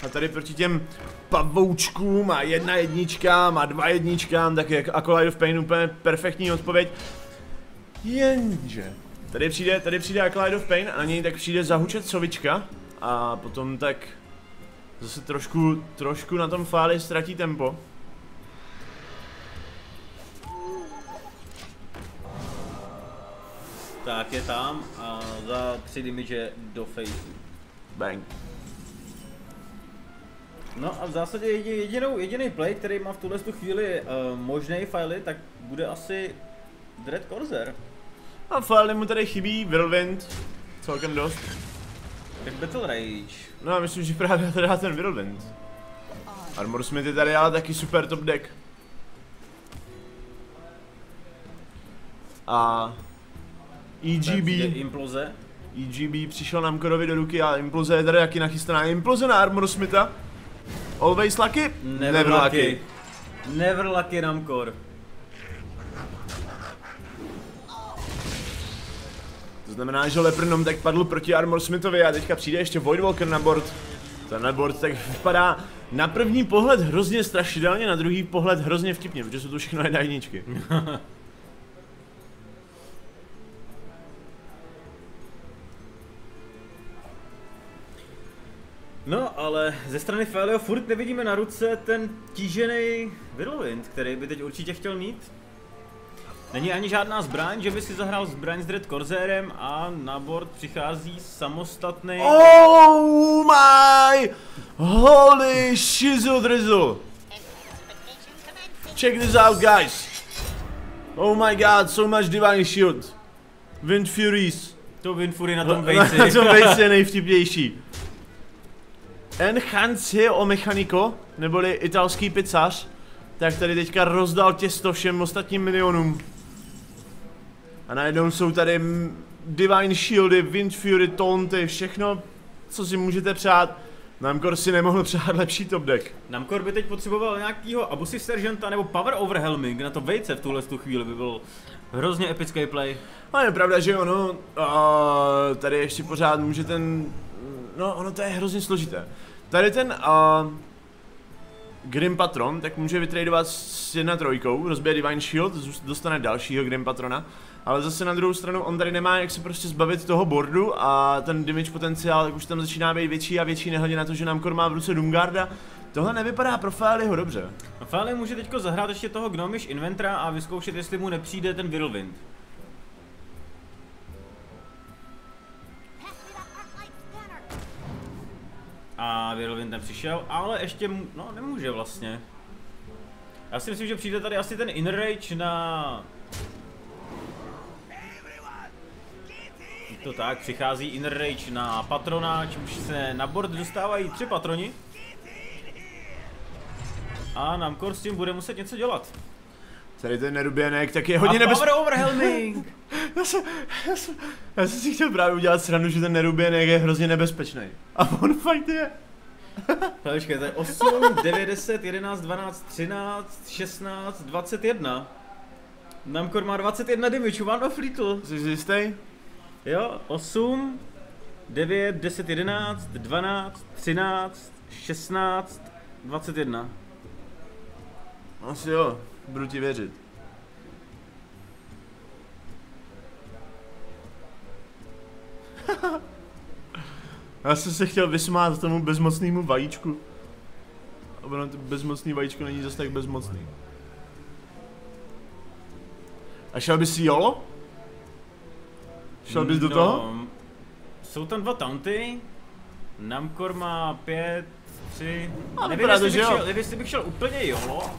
a tady proti těm pavoučkům a 1 jedničkám a 2 jedničkám, tak je Acolyte of Pain úplně perfektní odpověď. Jenže tady přijde Acolyte of Pain a na něj tak přijde zahučet sovička a potom tak zase trošku na tom Faily ztratí tempo. Tak je tam a za 3 damage do faceu. Bang. No a v zásadě jediný play, který má v tuhle chvíli možný file, tak bude asi Dread Corsair. A file mu tady chybí Whirlwind. Celkem dost. Tak Battle Rage. No já myslím, že právě to dá ten Whirlwind. Armor Smith je tady ale taky super top deck. A EGB. Imploze. EGB přišel Namcorovi do ruky a Imploze je tady taky nachystaná. Imploze na Armor Smitha. Always lucky? Never lucky. Never lucky Namcor. To znamená, že Lepernom tak padl proti Armor Smithovi a teďka přijde ještě Voidwalker na board. Tenhle board tak vypadá na první pohled hrozně strašidelně, na druhý pohled hrozně vtipně, protože jsou to všechno jedničky. No, ale ze strany Felio furt nevidíme na ruce ten tížený Whirlwind, který by teď určitě chtěl mít. Není ani žádná zbraň, že by si zahrál zbraň s Dread Corsairem a na board přichází samostatný. Oh my! Holy shizzle drizzle! Check this out, guys! Oh my god, so much Divine Shield! Wind Furies! To Wind Fury na tom vejci. Na tom vejci je nejvtipnější. Enhancio Mechanico, neboli italský pizzař, tak tady teďka rozdal těsto všem ostatním milionům. A najednou jsou tady Divine Shieldy, Wind Fury, Taunty, všechno, co si můžete přát. Namcor si nemohl přát lepší top deck. Namcor by teď potřeboval nějakýho Abusive Sergeanta nebo Power Overwhelming na to vejce v tuhle chvíli by byl hrozně epický play. A je pravda, že ono, tady ještě pořád může ten, no ono to je hrozně složité. Tady ten Grim Patron, tak může vytradovat s 1-3, rozbije Divine Shield, dostane dalšího Grim Patrona. Ale zase na druhou stranu on tady nemá jak se prostě zbavit toho boardu a ten damage potenciál tak už tam začíná být větší a větší, nehledě na to, že Namcor má v ruce Doomguarda. Tohle nevypadá pro Fáliho dobře. A Fáli může teďko zahrát ještě toho Gnomish Inventra a vyzkoušet, jestli mu nepřijde ten Whirlwind. A Whirlwind nepřišel, ale ještě no nemůže vlastně. Já si myslím, že přijde tady asi ten Inner Rage na... To tak, přichází Inner Rage na patrona, čímž se na board dostávají 3 patroni. A Namcor s tím bude muset něco dělat. Tady ten Nerubienek tak je hodně nebezpečný. Power Overwhelming! Já jsem si chtěl právě udělat srandu, že ten Nerubienek je hrozně nebezpečný. A on fakt je. Počkej, to je 8, 9, 10, 11, 12, 13, 16, 21. Namcor má 21 damage, one of little. Jsi jistý? Jo, 8, 9, 10, 11, 12, 13, 16, 21. Asi jo, budu ti věřit. Já jsem se chtěl vysmát tomu bezmocnému vajíčku. A ono to bezmocný vajíčko není zase tak bezmocný. A šel bys jolo? Šel bys do toho? Jsou tam 2 taunty. Namcor má 5, 3. Nevím, jestli bych šel úplně jolo.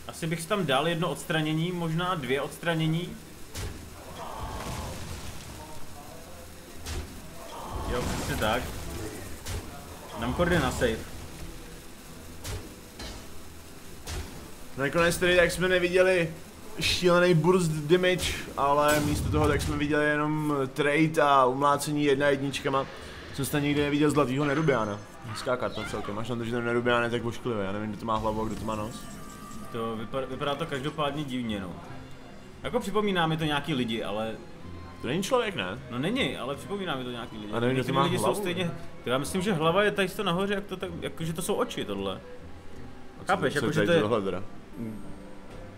Asi bych si tam dal 1 odstranění, možná 2 odstranění. Jo, přesně tak. Namcor jde na save. Nakonec tedy tak jsme neviděli šílený burst damage, ale místo toho tak jsme viděli jenom trade a umlácení 1-1. Co jste nikdy neviděl zlatýho Nerubiana. Hezká karta celkem, máš na to, že ten Nerubian je tak vošklivý, já nevím, kdo to má hlavu a kdo to má nos. To vypadá to každopádně divně, no. Jako připomíná mi to nějaký lidi, ale... To není člověk, ne? No není, ale připomíná mi to nějaký lidi. A nevím, kdo to má lidi hlavu, jsou stejně... Já myslím, že hlava je tady nahoře, jakože to jsou oči tohle. Chápeš, jakože to je... Tohle,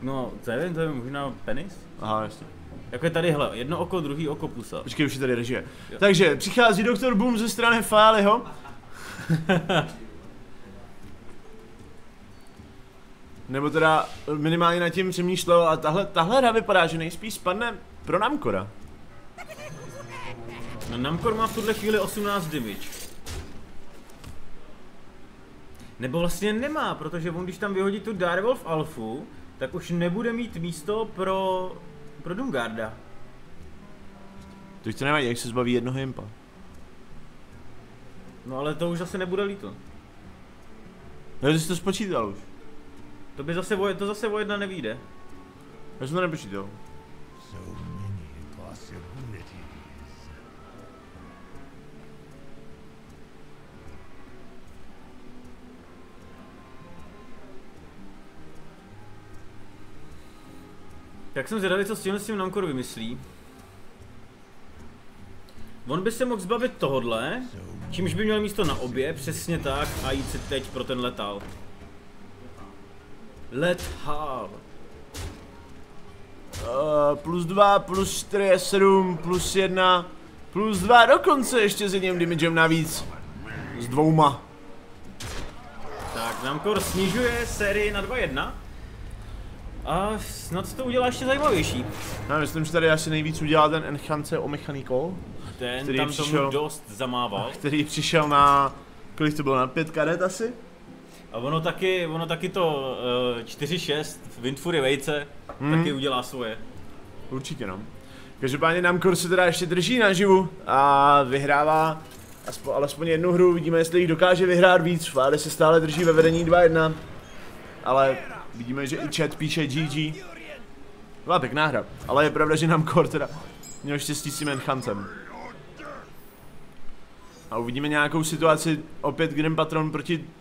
No, to nevím, to je možná penis? Aha, jasně. Jako je tady, hele, jedno oko, druhý oko pusa. Počkej, už je tady režie. Jo. Takže přichází Dr. Boom ze strany Fáliho. Nebo teda minimálně nad tím přemýšlel, ale tahle hra vypadá, že nejspíš spadne pro Namcora. No, Namcor má v tuhle chvíli 18 damage. Nebo vlastně nemá, protože on když tam vyhodí tu Direwolf Alfu, tak už nebude mít místo pro Doomguarda. To už to nevadí, jak se zbaví jednoho impa. No ale to už zase nebude líto. No, ty jsi to spočítal už. To zase o jedna nevyjde. Já jsem to nepočítal. Tak jsem zvědavý, co s tím Namcor vymyslí. On by se mohl zbavit tohodle, čímž by měl místo na obě, přesně tak, a jít si teď pro ten letal. Lethal. +2, +4 je 7, +1, +2 dokonce ještě s jedním damagem navíc. S 2. Tak, Namcor snižuje sérii na 2-1. A snad to udělá ještě zajímavější. Já myslím, že tady asi nejvíc udělá ten Enchance o Mechanical. Ten tam tomu dost zamával. Který přišel na, kolik to bylo, na 5 karet asi? A ono taky to 4-6 Windfury vejce taky udělá svoje. Určitě no. Každopádně Namcor se teda ještě drží naživu a vyhrává alespoň jednu hru, vidíme jestli jich dokáže vyhrát víc, Vláde se stále drží ve vedení 2-1. Ale vidíme, že i chat píše GG. Byla pěkná hra, ale je pravda, že Namcor teda měl štěstí s tím Enchantem. A uvidíme nějakou situaci, opět Grim Patron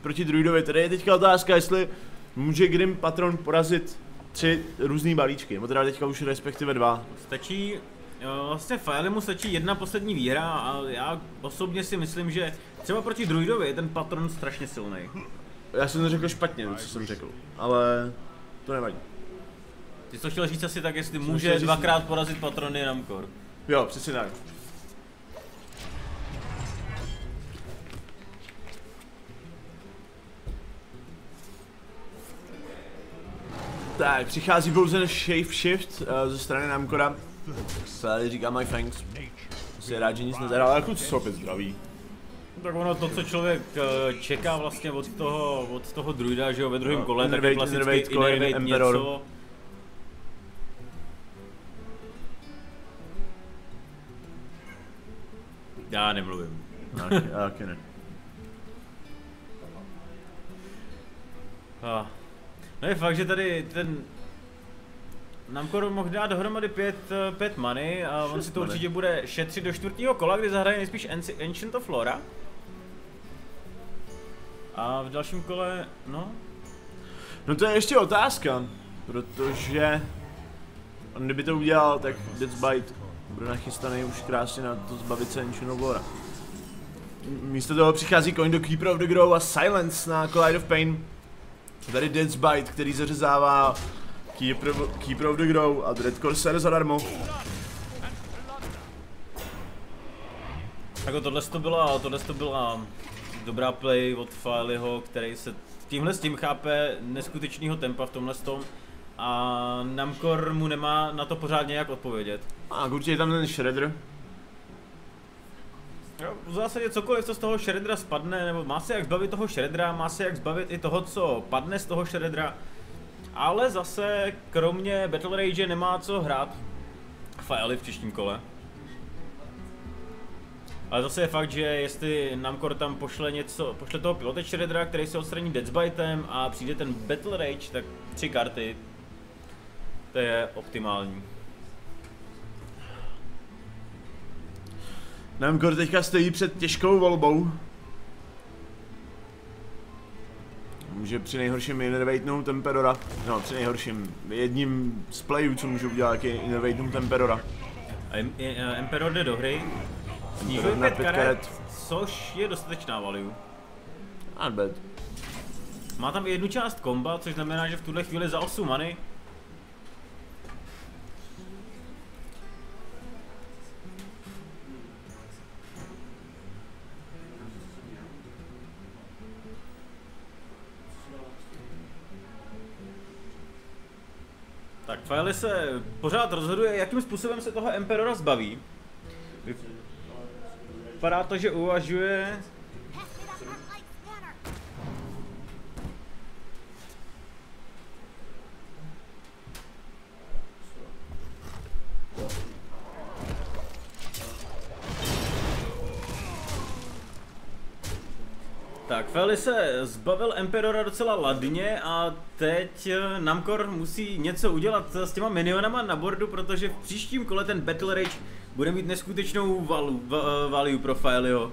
proti druidovi. Tady je teďka otázka, jestli může Grim Patron porazit 3 různý balíčky, nebo teda teďka už respektive 2. Stačí, vlastně Faelimu stačí jedna poslední výhra a já osobně si myslím, že třeba proti druidovi je ten Patron strašně silný. Já jsem to řekl špatně, co jsem řekl, ale to nevadí. Ty jsi to chtěl říct asi tak, jestli může dvakrát porazit Patrony Namcor. Jo, přesně tak. Tak, přichází Bowser Shift ze strany Namcora. Tady říká my thanks. Asi rád, že nic nezahrál, ale kluci jsou opět zdraví. Tak ono to, co člověk čeká vlastně od toho druida, že jo, ve druhém kole, tak je klasicky Innervate něco. Já nemluvím. Okay, ne. No je fakt, že tady ten Namcor mohl dát dohromady 5 many a on si to určitě bude šetřit do 4. kola, kdy zahraje nejspíš Ancient of Flora. A v dalším kole, no? No to je ještě otázka, protože on kdyby to udělal, tak Death's Bite bude nachystaný už krásně na to zbavit se Ancient of Flora. Místo toho přichází Coin do Keeper of the Grove a Silence na Collide of Pain. Tady Death's Bite, který zařezává Keeper of the Grove a Dread Corsair zadarmo. Jako tohle to byla dobrá play od Faeliho, který se tímhle s tím chápe neskutečného tempa v tomhle tom. A Namcor mu nemá na to pořádně jak odpovědět. A určitě je tam ten Shredder. Jo, v zásadě cokoliv, co z toho Shreddera spadne, nebo má se jak zbavit toho Shreddera, má se jak zbavit i toho, co padne z toho Shreddera. Ale zase, kromě Battle Rage nemá co hrát Faeli v příštím kole. Ale zase je fakt, že jestli Namcor tam pošle toho pilota Shreddera, který se odstraní Death's Bitem a přijde ten Battle Rage, tak 3 karty. To je optimální. Namcor teďka stojí před těžkou volbou. Může při nejhorším innervatenout Emperora. No, při nejhorším jedním z playů, co můžu udělat, je innervatenout Emperora. Emperor jde do hry. Snižuje 5 karet, což je dostatečná value. Not bad. Má tam i jednu část komba, což znamená, že v tuhle chvíli za 8 many File se pořád rozhoduje, jakým způsobem se toho Emperora zbaví. Vypadá to, že uvažuje... Tak, Feli se zbavil Emperora docela ladně a teď Namcor musí něco udělat s těma minionama na bordu, protože v příštím kole ten Battle Rage bude mít neskutečnou value pro Feliho.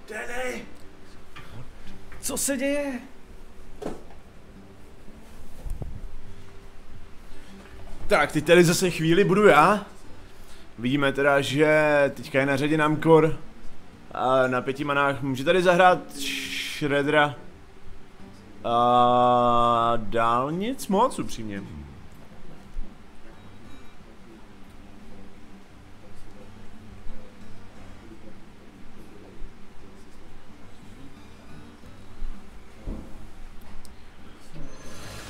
Danny! Co se děje? Tak, teď tady zase chvíli budu já. Vidíme teda, že teďka je na řadě Namcor. A na 5 manách může tady zahrát Shreddera. A dál nic moc, upřímně.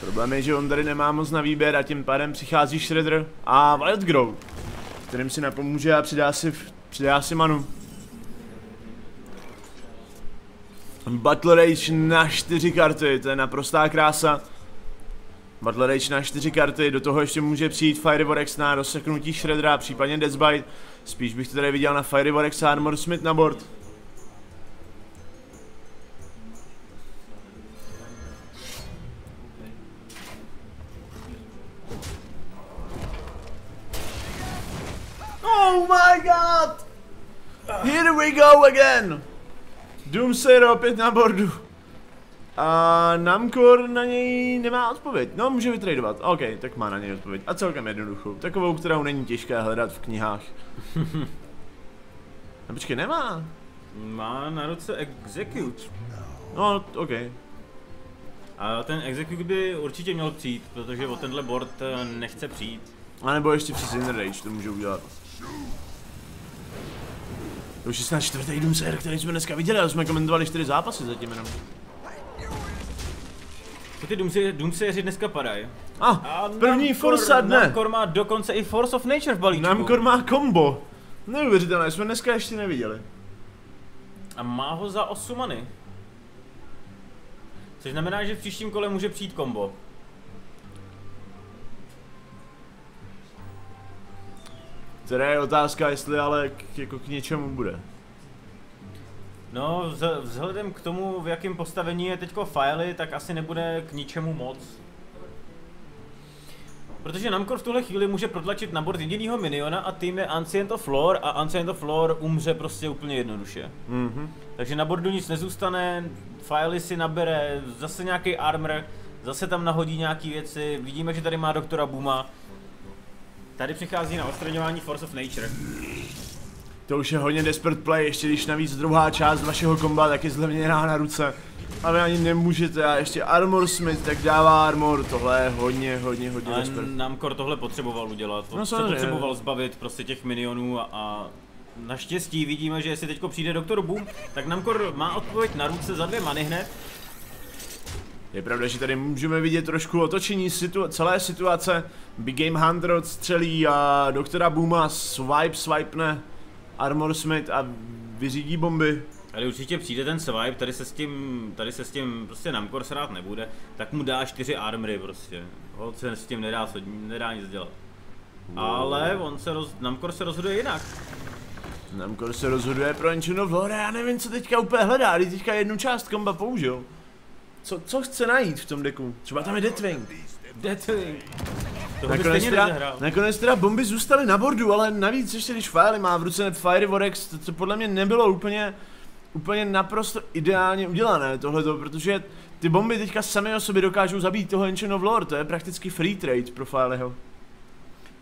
Problém je, že on tady nemá moc na výběr a tím pádem přichází Shredder a Wildgrowth, kterým si napomůže a přidá si manu. Battle Rage na 4 karty, to je naprostá krása. Battle Rage na 4 karty, do toho ještě může přijít Fiery Vortex na rozseknutí Shreddera, případně Deathbite. Spíš bych to tady viděl na Fiery Vortex a Armor Smith na board. Oh my god! Here we go again! Doomsayer opět na bordu. A Namcor na něj nemá odpověď. No, může vytradovat. OK, tak má na něj odpověď. A celkem jednoduchou. Takovou, kterou není těžké hledat v knihách. No počkej, nemá. Má na ruce Execute. No, OK. A ten Execute by určitě měl přijít, protože o tenhle board nechce přijít. A nebo ještě přes Inner Rage to může udělat. To už je snad 4. Doomsayer, který jsme dneska viděli, ale jsme komentovali 4 zápasy zatím jenom. Co ty Doomsayeři dneska padají? A první Force dne. Namcor má dokonce i Force of Nature v balíčku. Namcor má combo. Neuvěřitelné, jsme dneska ještě neviděli. A má ho za 8 many. Což znamená, že v příštím kole může přijít combo. Teda je otázka, jestli ale jako k něčemu bude. No, vzhledem k tomu, v jakém postavení je teďko Fily, tak asi nebude k ničemu moc. Protože Namcor v tuhle chvíli může protlačit na board jedinýho miniona a tím je Ancient of Lore a Ancient of Lore umře prostě úplně jednoduše. Takže na boardu nic nezůstane, Fily si nabere zase nějaký armor, zase tam nahodí nějaký věci, vidíme, že tady má doktora Booma. Tady přichází na odstraňování Force of Nature. To už je hodně desperate play, ještě když navíc druhá část vašeho komba tak je zlevněná na ruce. A vy ani nemůžete, a ještě Armor Smith tak dává armor, tohle je hodně desperate. Namcor tohle potřeboval udělat, on se potřeboval zbavit prostě těch minionů a naštěstí vidíme, že jestli teďko přijde doktor Boom, tak Namcor má odpověď na ruce za 2 many hned. Je pravda, že tady můžeme vidět trošku otočení celé situace. Big Game Hunter odstřelí a doktora Booma swipne Armor Smith a vyřídí bomby. Tady určitě přijde ten swipe, tady se s tím prostě Namcor srát nebude, tak mu dá 4 armory prostě. Ho se s tím nedá nic dělat. Ale Namcor se rozhoduje jinak. Namcor se rozhoduje pro Ancient of Lore, já nevím, co teďka úplně hledá, když teďka jednu část komba použil. Co chce najít v tom deku? Třeba tam je Deathwing. Nakonec teda bomby zůstaly na bordu, ale navíc ještě když Fily má v ruce Fiery Vortex, to podle mě nebylo úplně naprosto ideálně udělané tohleto, protože ty bomby teďka sami o sobě dokážou zabít toho Ancient of Lore, to je prakticky free trade pro Filyho.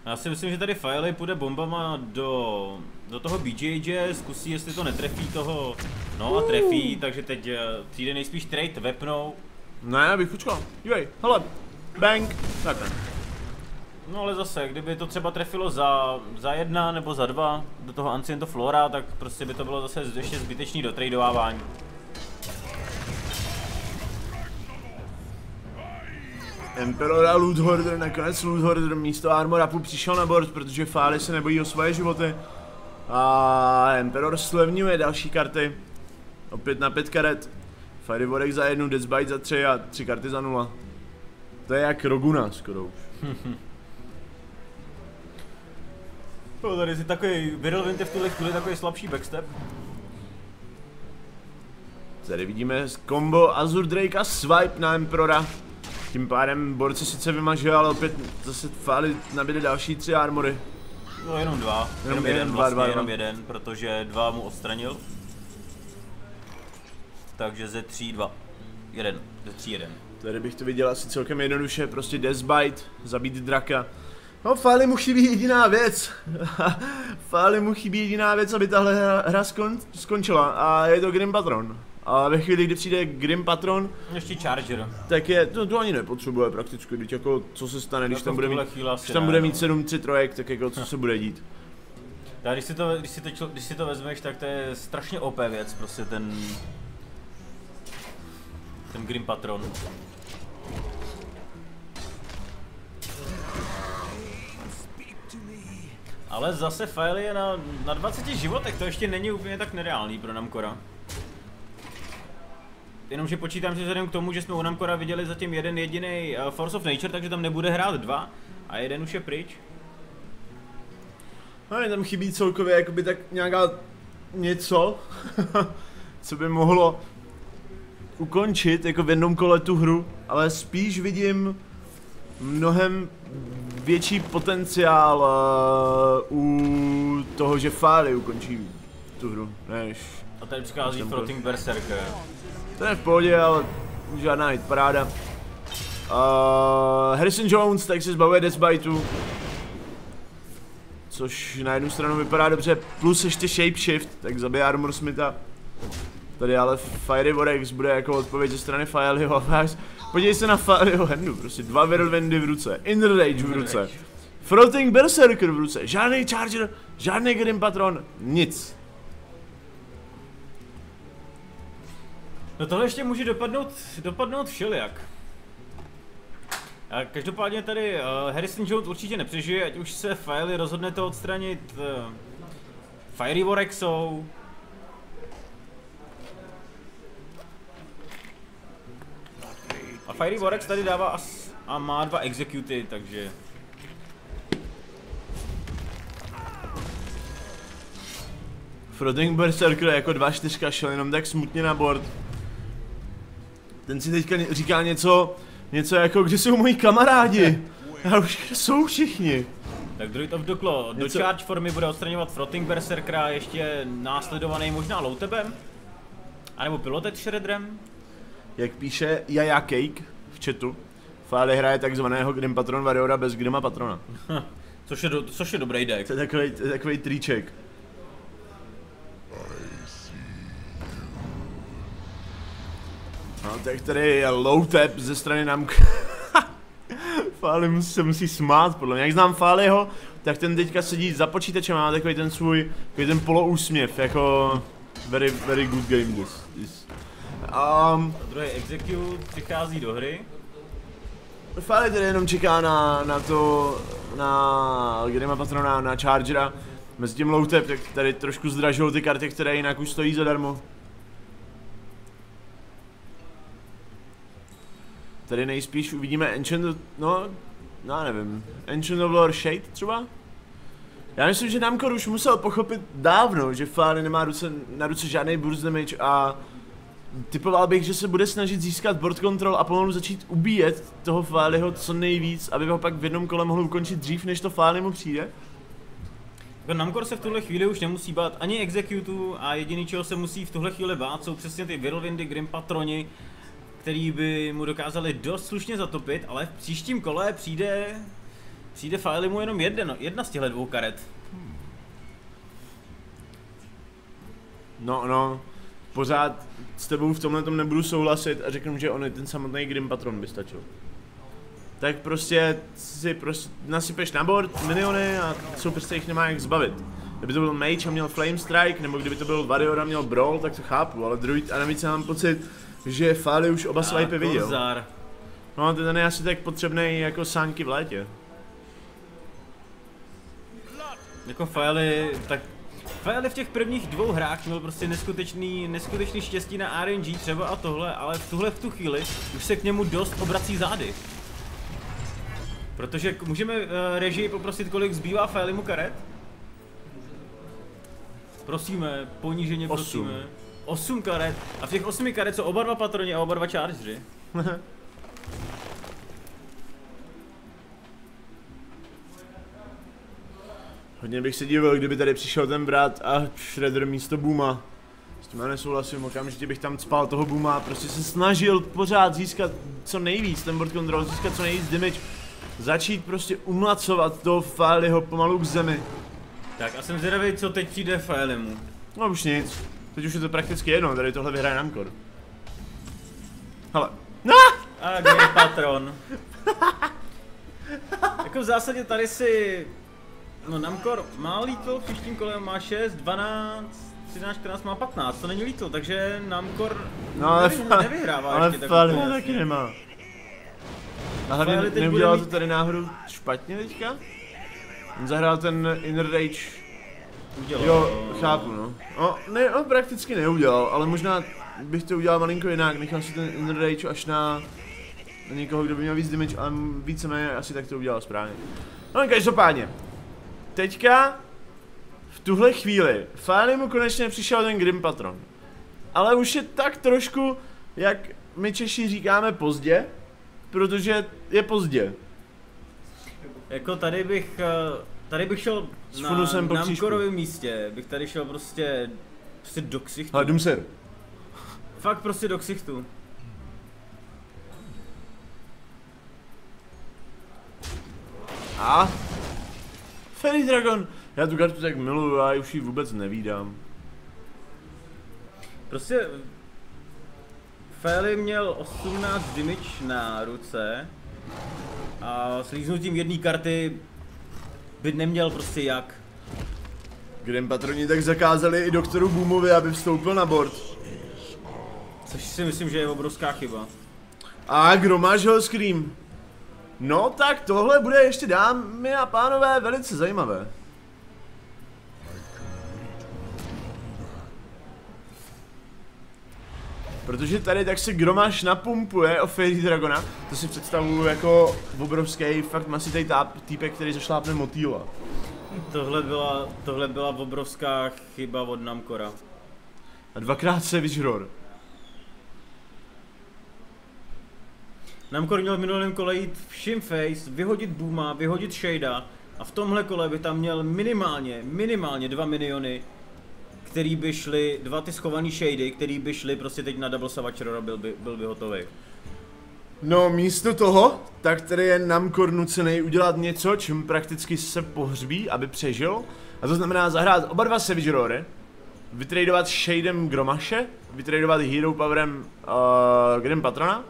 Já si myslím, že tady Fily půjde bombama do toho BJJ, zkusí, jestli to netrefí toho, no a trefí, takže teď přijde nejspíš trade wepnou. Ne, já bych počkal, dívej, hele, bang, takhle. No ale zase, kdyby to třeba trefilo za 1 nebo za 2 do toho Anciento Flora, tak prostě by to bylo zase ještě zbytečný dotradovávání. Emperor a Loot Hoarder, nakonec Loot Hoarder místo Armor Upu přišel na board, protože Fály se nebojí o svoje životy. A Emperor slevňuje další karty. Opět na 5 karet. Fiery Vortex za 1, Deathbite za 3 a 3 karty za 0. To je jak Roguna skoro už. No, tady si takový Whirlwind je v tuhle chvíli takový slabší backstep. Tady vidíme combo Azure Drake a Swipe na Emperora. Tím pádem board se sice vymaže, ale opět zase Fály nabíde další 3 armory. No jenom 2, jenom jeden vlastně, jenom jeden, protože 2 mu odstranil. Takže ze 3 2. 1, ze 3 1. Tady bych to viděl asi celkem jednoduše, prostě Deathbite, zabít draka. No, Fály mu chybí jediná věc. Fály mu chybí jediná věc, aby tahle hra skončila, a je to Grim Patron. A ve chvíli, kdy přijde Grim Patron, ještě Charger. tak je, to ani nepotřebuje prakticky, když jako, co se stane, když tam bude mít 7-3 trojek, tak jako, co se bude dít. Já, když si to vezmeš, tak to je strašně OP věc, prostě ten Grim Patron. Ale zase File je na 20 životech, to ještě není úplně tak nereálný pro Namcora. Jenomže počítám, že vzhledem k tomu, že jsme u Namcora viděli zatím jeden jediný Force of Nature, takže tam nebude hrát 2 a jeden už je pryč. No, tam chybí celkově jakoby tak nějaká něco, co by mohlo ukončit jako v jednom kole tu hru, ale spíš vidím mnohem větší potenciál u toho, že Fály ukončí tu hru, než... A tady přichází Floating Berserker. To je v pohodě, ale žádná hitparáda. Harrison Jones tak se zbavuje Deathbiteu, což na jednu stranu vypadá dobře, plus ještě Shapeshift, tak zabije Armor Smitha. Tady ale Fiery Vortex bude jako odpověď ze strany Fályho a podívej se na Fályho handu, prostě 2 Whirlwindy v ruce, Inner Rage v ruce, Floating Berserker v ruce, žádný Charger, žádný Grim Patron, nic. No tohle ještě může dopadnout všelijak. A každopádně tady Harrison Jones určitě nepřežije, ať už se File rozhodne to odstranit Fiery Vortexou. A Fiery Vortex tady dává a má 2 executy, takže... Floating Berserker jako 2/4 šel jenom tak smutně na board. Ten si teďka říká něco jako, kde jsou moji kamarádi? A už kde jsou všichni? Tak Druid of the Claw do charge formy bude odstraňovat Floating Berserkera, ještě následovaný možná Loutebem? A nebo Piloted Shredderem? Jak píše Jaja Cake v chatu, Fály hraje takzvaného Grim Patron Warriora bez Grima Patrona. Což je dobrý deck. To je takový triček. No tak tady je low tap ze strany Namcora. Fály se musí smát, podle mě. Jak znám Fályho, tak ten teďka sedí za počítačem a má takový ten svůj, takový ten poloúsměv, jako very good game this. Druhý execute přichází do hry. Fály tady jenom čeká na Grima Patrona, na Chargera. Mezi tím low tap, tak tady trošku zdražují ty karty, které jinak už stojí zadarmo. Tady nejspíš uvidíme Enchant, no nevím, Enchant of Lore Shade třeba? Já myslím, že Namcor už musel pochopit dávno, že Fály nemá na ruce žádný burst damage a typoval bych, že se bude snažit získat board control a pomalu začít ubíjet toho Fályho co nejvíc, aby ho pak v jednom kole mohl ukončit dřív, než to Fály mu přijde. Namcor se v tuhle chvíli už nemusí bát ani executu a jediný, čeho se musí v tuhle chvíli bát, jsou přesně ty Whirlwindy, Grim Patroni, který by mu dokázali dost slušně zatopit, ale v příštím kole přijde Fály mu jenom jedna z těchto 2 karet. No, pořád s tebou v tomhle tom nebudu souhlasit a řeknu, že on je ten samotný Grim Patron by stačil. tak prostě si nasypeš na board miniony a super se jich nemá jak zbavit. Kdyby to byl Mage a měl Flame Strike, nebo kdyby to byl Warrior a měl Brawl, tak to chápu, ale Druid a navíc mám pocit, že Fáli už oba swipey viděl. Kozar. No ten je asi tak potřebný jako sánky v létě. Jako Faily, tak Faily v těch prvních 2 hrách měl prostě neskutečný štěstí na RNG třeba a tohle, ale v tu chvíli už se k němu dost obrací zády. Protože můžeme režii poprosit, kolik zbývá Failimu karet? Prosíme, poníženě prosíme. 8 karet. A v těch 8 karet jsou oba 2 patroni a oba 2 chargeři. Hodně bych se divil, kdyby tady přišel ten brat a Shredder místo Booma. S tím já nesouhlasím, okamžitě bych tam cpal toho Booma a prostě se snažil pořád získat co nejvíc, ten board control, získat co nejvíc damage. Začít prostě umlacovat toho Fáliho pomalu k zemi. Tak a jsem zvědavý, co teď přijde Failimu. No už nic, teď už je to prakticky jedno, tady tohle vyhraje Namcor. Hele. A kde je patron? Jako v zásadě tady si... No Namcor má lítl, v příštím kole má 6, 12, 13, 14 má 15, to není lítl, takže Namcor nevyhrává ale ještě tak Fáli úplně taky jasně. nemá. A hlavně neudělal to tady náhodou špatně teďka? On zahrál ten Inner Rage. Udělal. Jo, chápu no. On prakticky neudělal, ale možná bych to udělal malinko jinak, nechal si ten Inner Rage až na někoho, kdo by měl víc damage, ale víceméně asi tak to udělal správně. No každopádně. Teďka, v tuhle chvíli, Fálimu konečně přišel ten Grim Patron. Ale už je tak trošku, jak my Češi říkáme pozdě, protože je pozdě. Jako tady bych šel na Namcorovém místě, bych tady šel prostě do ksichtu. Ale Doomsayer. Fakt prostě do ksichtu. A? Fairy Dragon. Já tu kartu tak miluju, já už ji vůbec nevídám. Prostě Faily měl 18 damage na ruce a s líznutím jedné karty by neměl prostě jak. Grim Patroni tak zakázali i doktoru Boomovi, aby vstoupil na board. Což si myslím, že je obrovská chyba. A kdo máš ho Scream? No tak tohle bude ještě, dámy a pánové, velice zajímavé. Protože tady tak se Gromáš napumpuje o Fairy Dragona, to si představuju jako obrovský, fakt masitej týpek, který zašlápne motýla. Tohle byla obrovská chyba od Namcora. A 2x Savage Roar. Namcor měl v minulém kole jít v Shimface, vyhodit Booma, vyhodit Shada a v tomhle kole by tam měl minimálně 2 miniony, který by šli, 2 ty schovaný Shady, který by šli prostě teď na Double Savage Roar, byl by hotový. No místo toho, tak tady je Namcor nucený udělat něco, čím prakticky se pohřbí, aby přežil. A to znamená zahrát oba 2 Savage Roary, vytradovat Shadem Gromaše, vytradovat Hero Powerem Grim Patrona.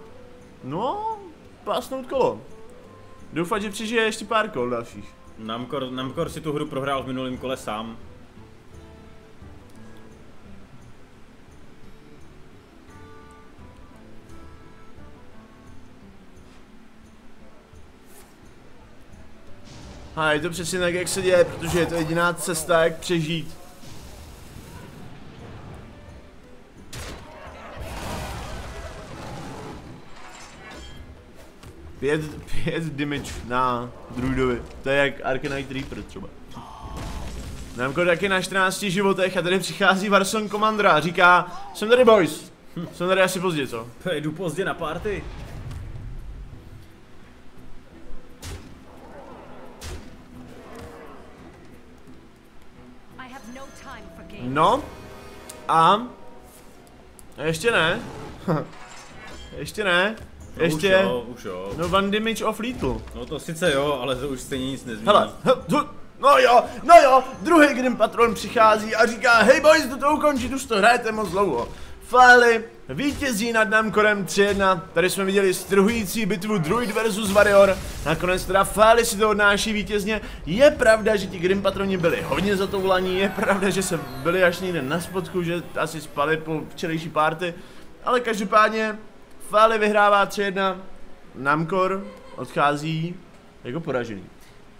No, pásnout kolo. Doufat, že přežije ještě pár kol dalších. Namcor si tu hru prohrál v minulém kole sám. A je to přesně tak, jak se děje, protože je to jediná cesta, jak přežít. Pět damage na druidovi, to je jak Arcanite Reaper třeba. Namcor taky na 14 životech a tady přichází Warsong Commander a říká: jsem tady boys, jsem tady asi pozdě, co? Jdu pozdě na party. No a ještě ne. Ještě ne. Ještě. Už jo. No one damage off lethal. No to sice jo, ale to už stejně nic nezmění. Hele, no jo, druhý Grim Patron přichází a říká: hej boys, jdu to ukončit, už to hrajete moc dlouho. Faily vítězí nad Namcorem 3-1. Tady jsme viděli strhující bitvu Druid versus Warrior. Nakonec teda Faili si to odnáší vítězně. Je pravda, že ti Grim Patroni byli hodně zatoulaní, je pravda, že se byli až někde na spodku, že asi spali po včerejší party. Ale každopádně Faili vyhrává 3-1, Namcor odchází jako poražený.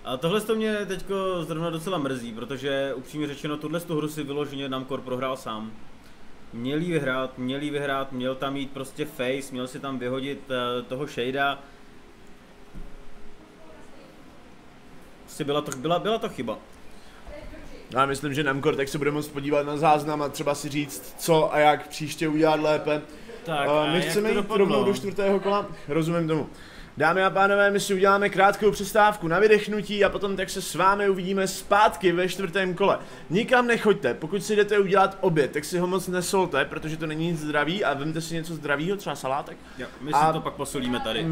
A tohle to mě teďko zrovna docela mrzí, protože upřímně řečeno tuhle hru si vyloženě Namcor prohrál sám. Měl jí vyhrát, měl tam jít prostě face, měl si tam vyhodit toho Shadea. Prostě byla to chyba. Já myslím, že Namcor tak se bude moct podívat na záznam a třeba si říct, co a jak příště udělat lépe. Tak, my chceme jít rovnou do 4. kola, rozumím tomu. Dámy a pánové, my si uděláme krátkou přestávku na vydechnutí a potom tak se s vámi uvidíme zpátky ve 4. kole. Nikam nechoďte, pokud si jdete udělat oběd, tak si ho moc nesolte, protože to není nic zdravý a vemte si něco zdravýho, třeba salátek. Jo, my si to pak posolíme tady.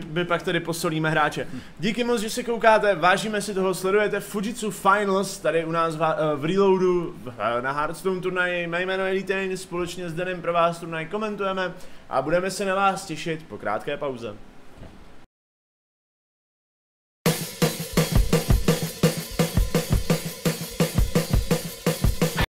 My pak tady posolíme hráče. Díky moc, že se koukáte, vážíme si toho, sledujete Fujitsu Finals, tady u nás v Reloadu na Hearthstone turnaji, mé jméno je Litain, společně s Danem pro vás turnaj komentujeme a budeme se na vás těšit po krátké pauze.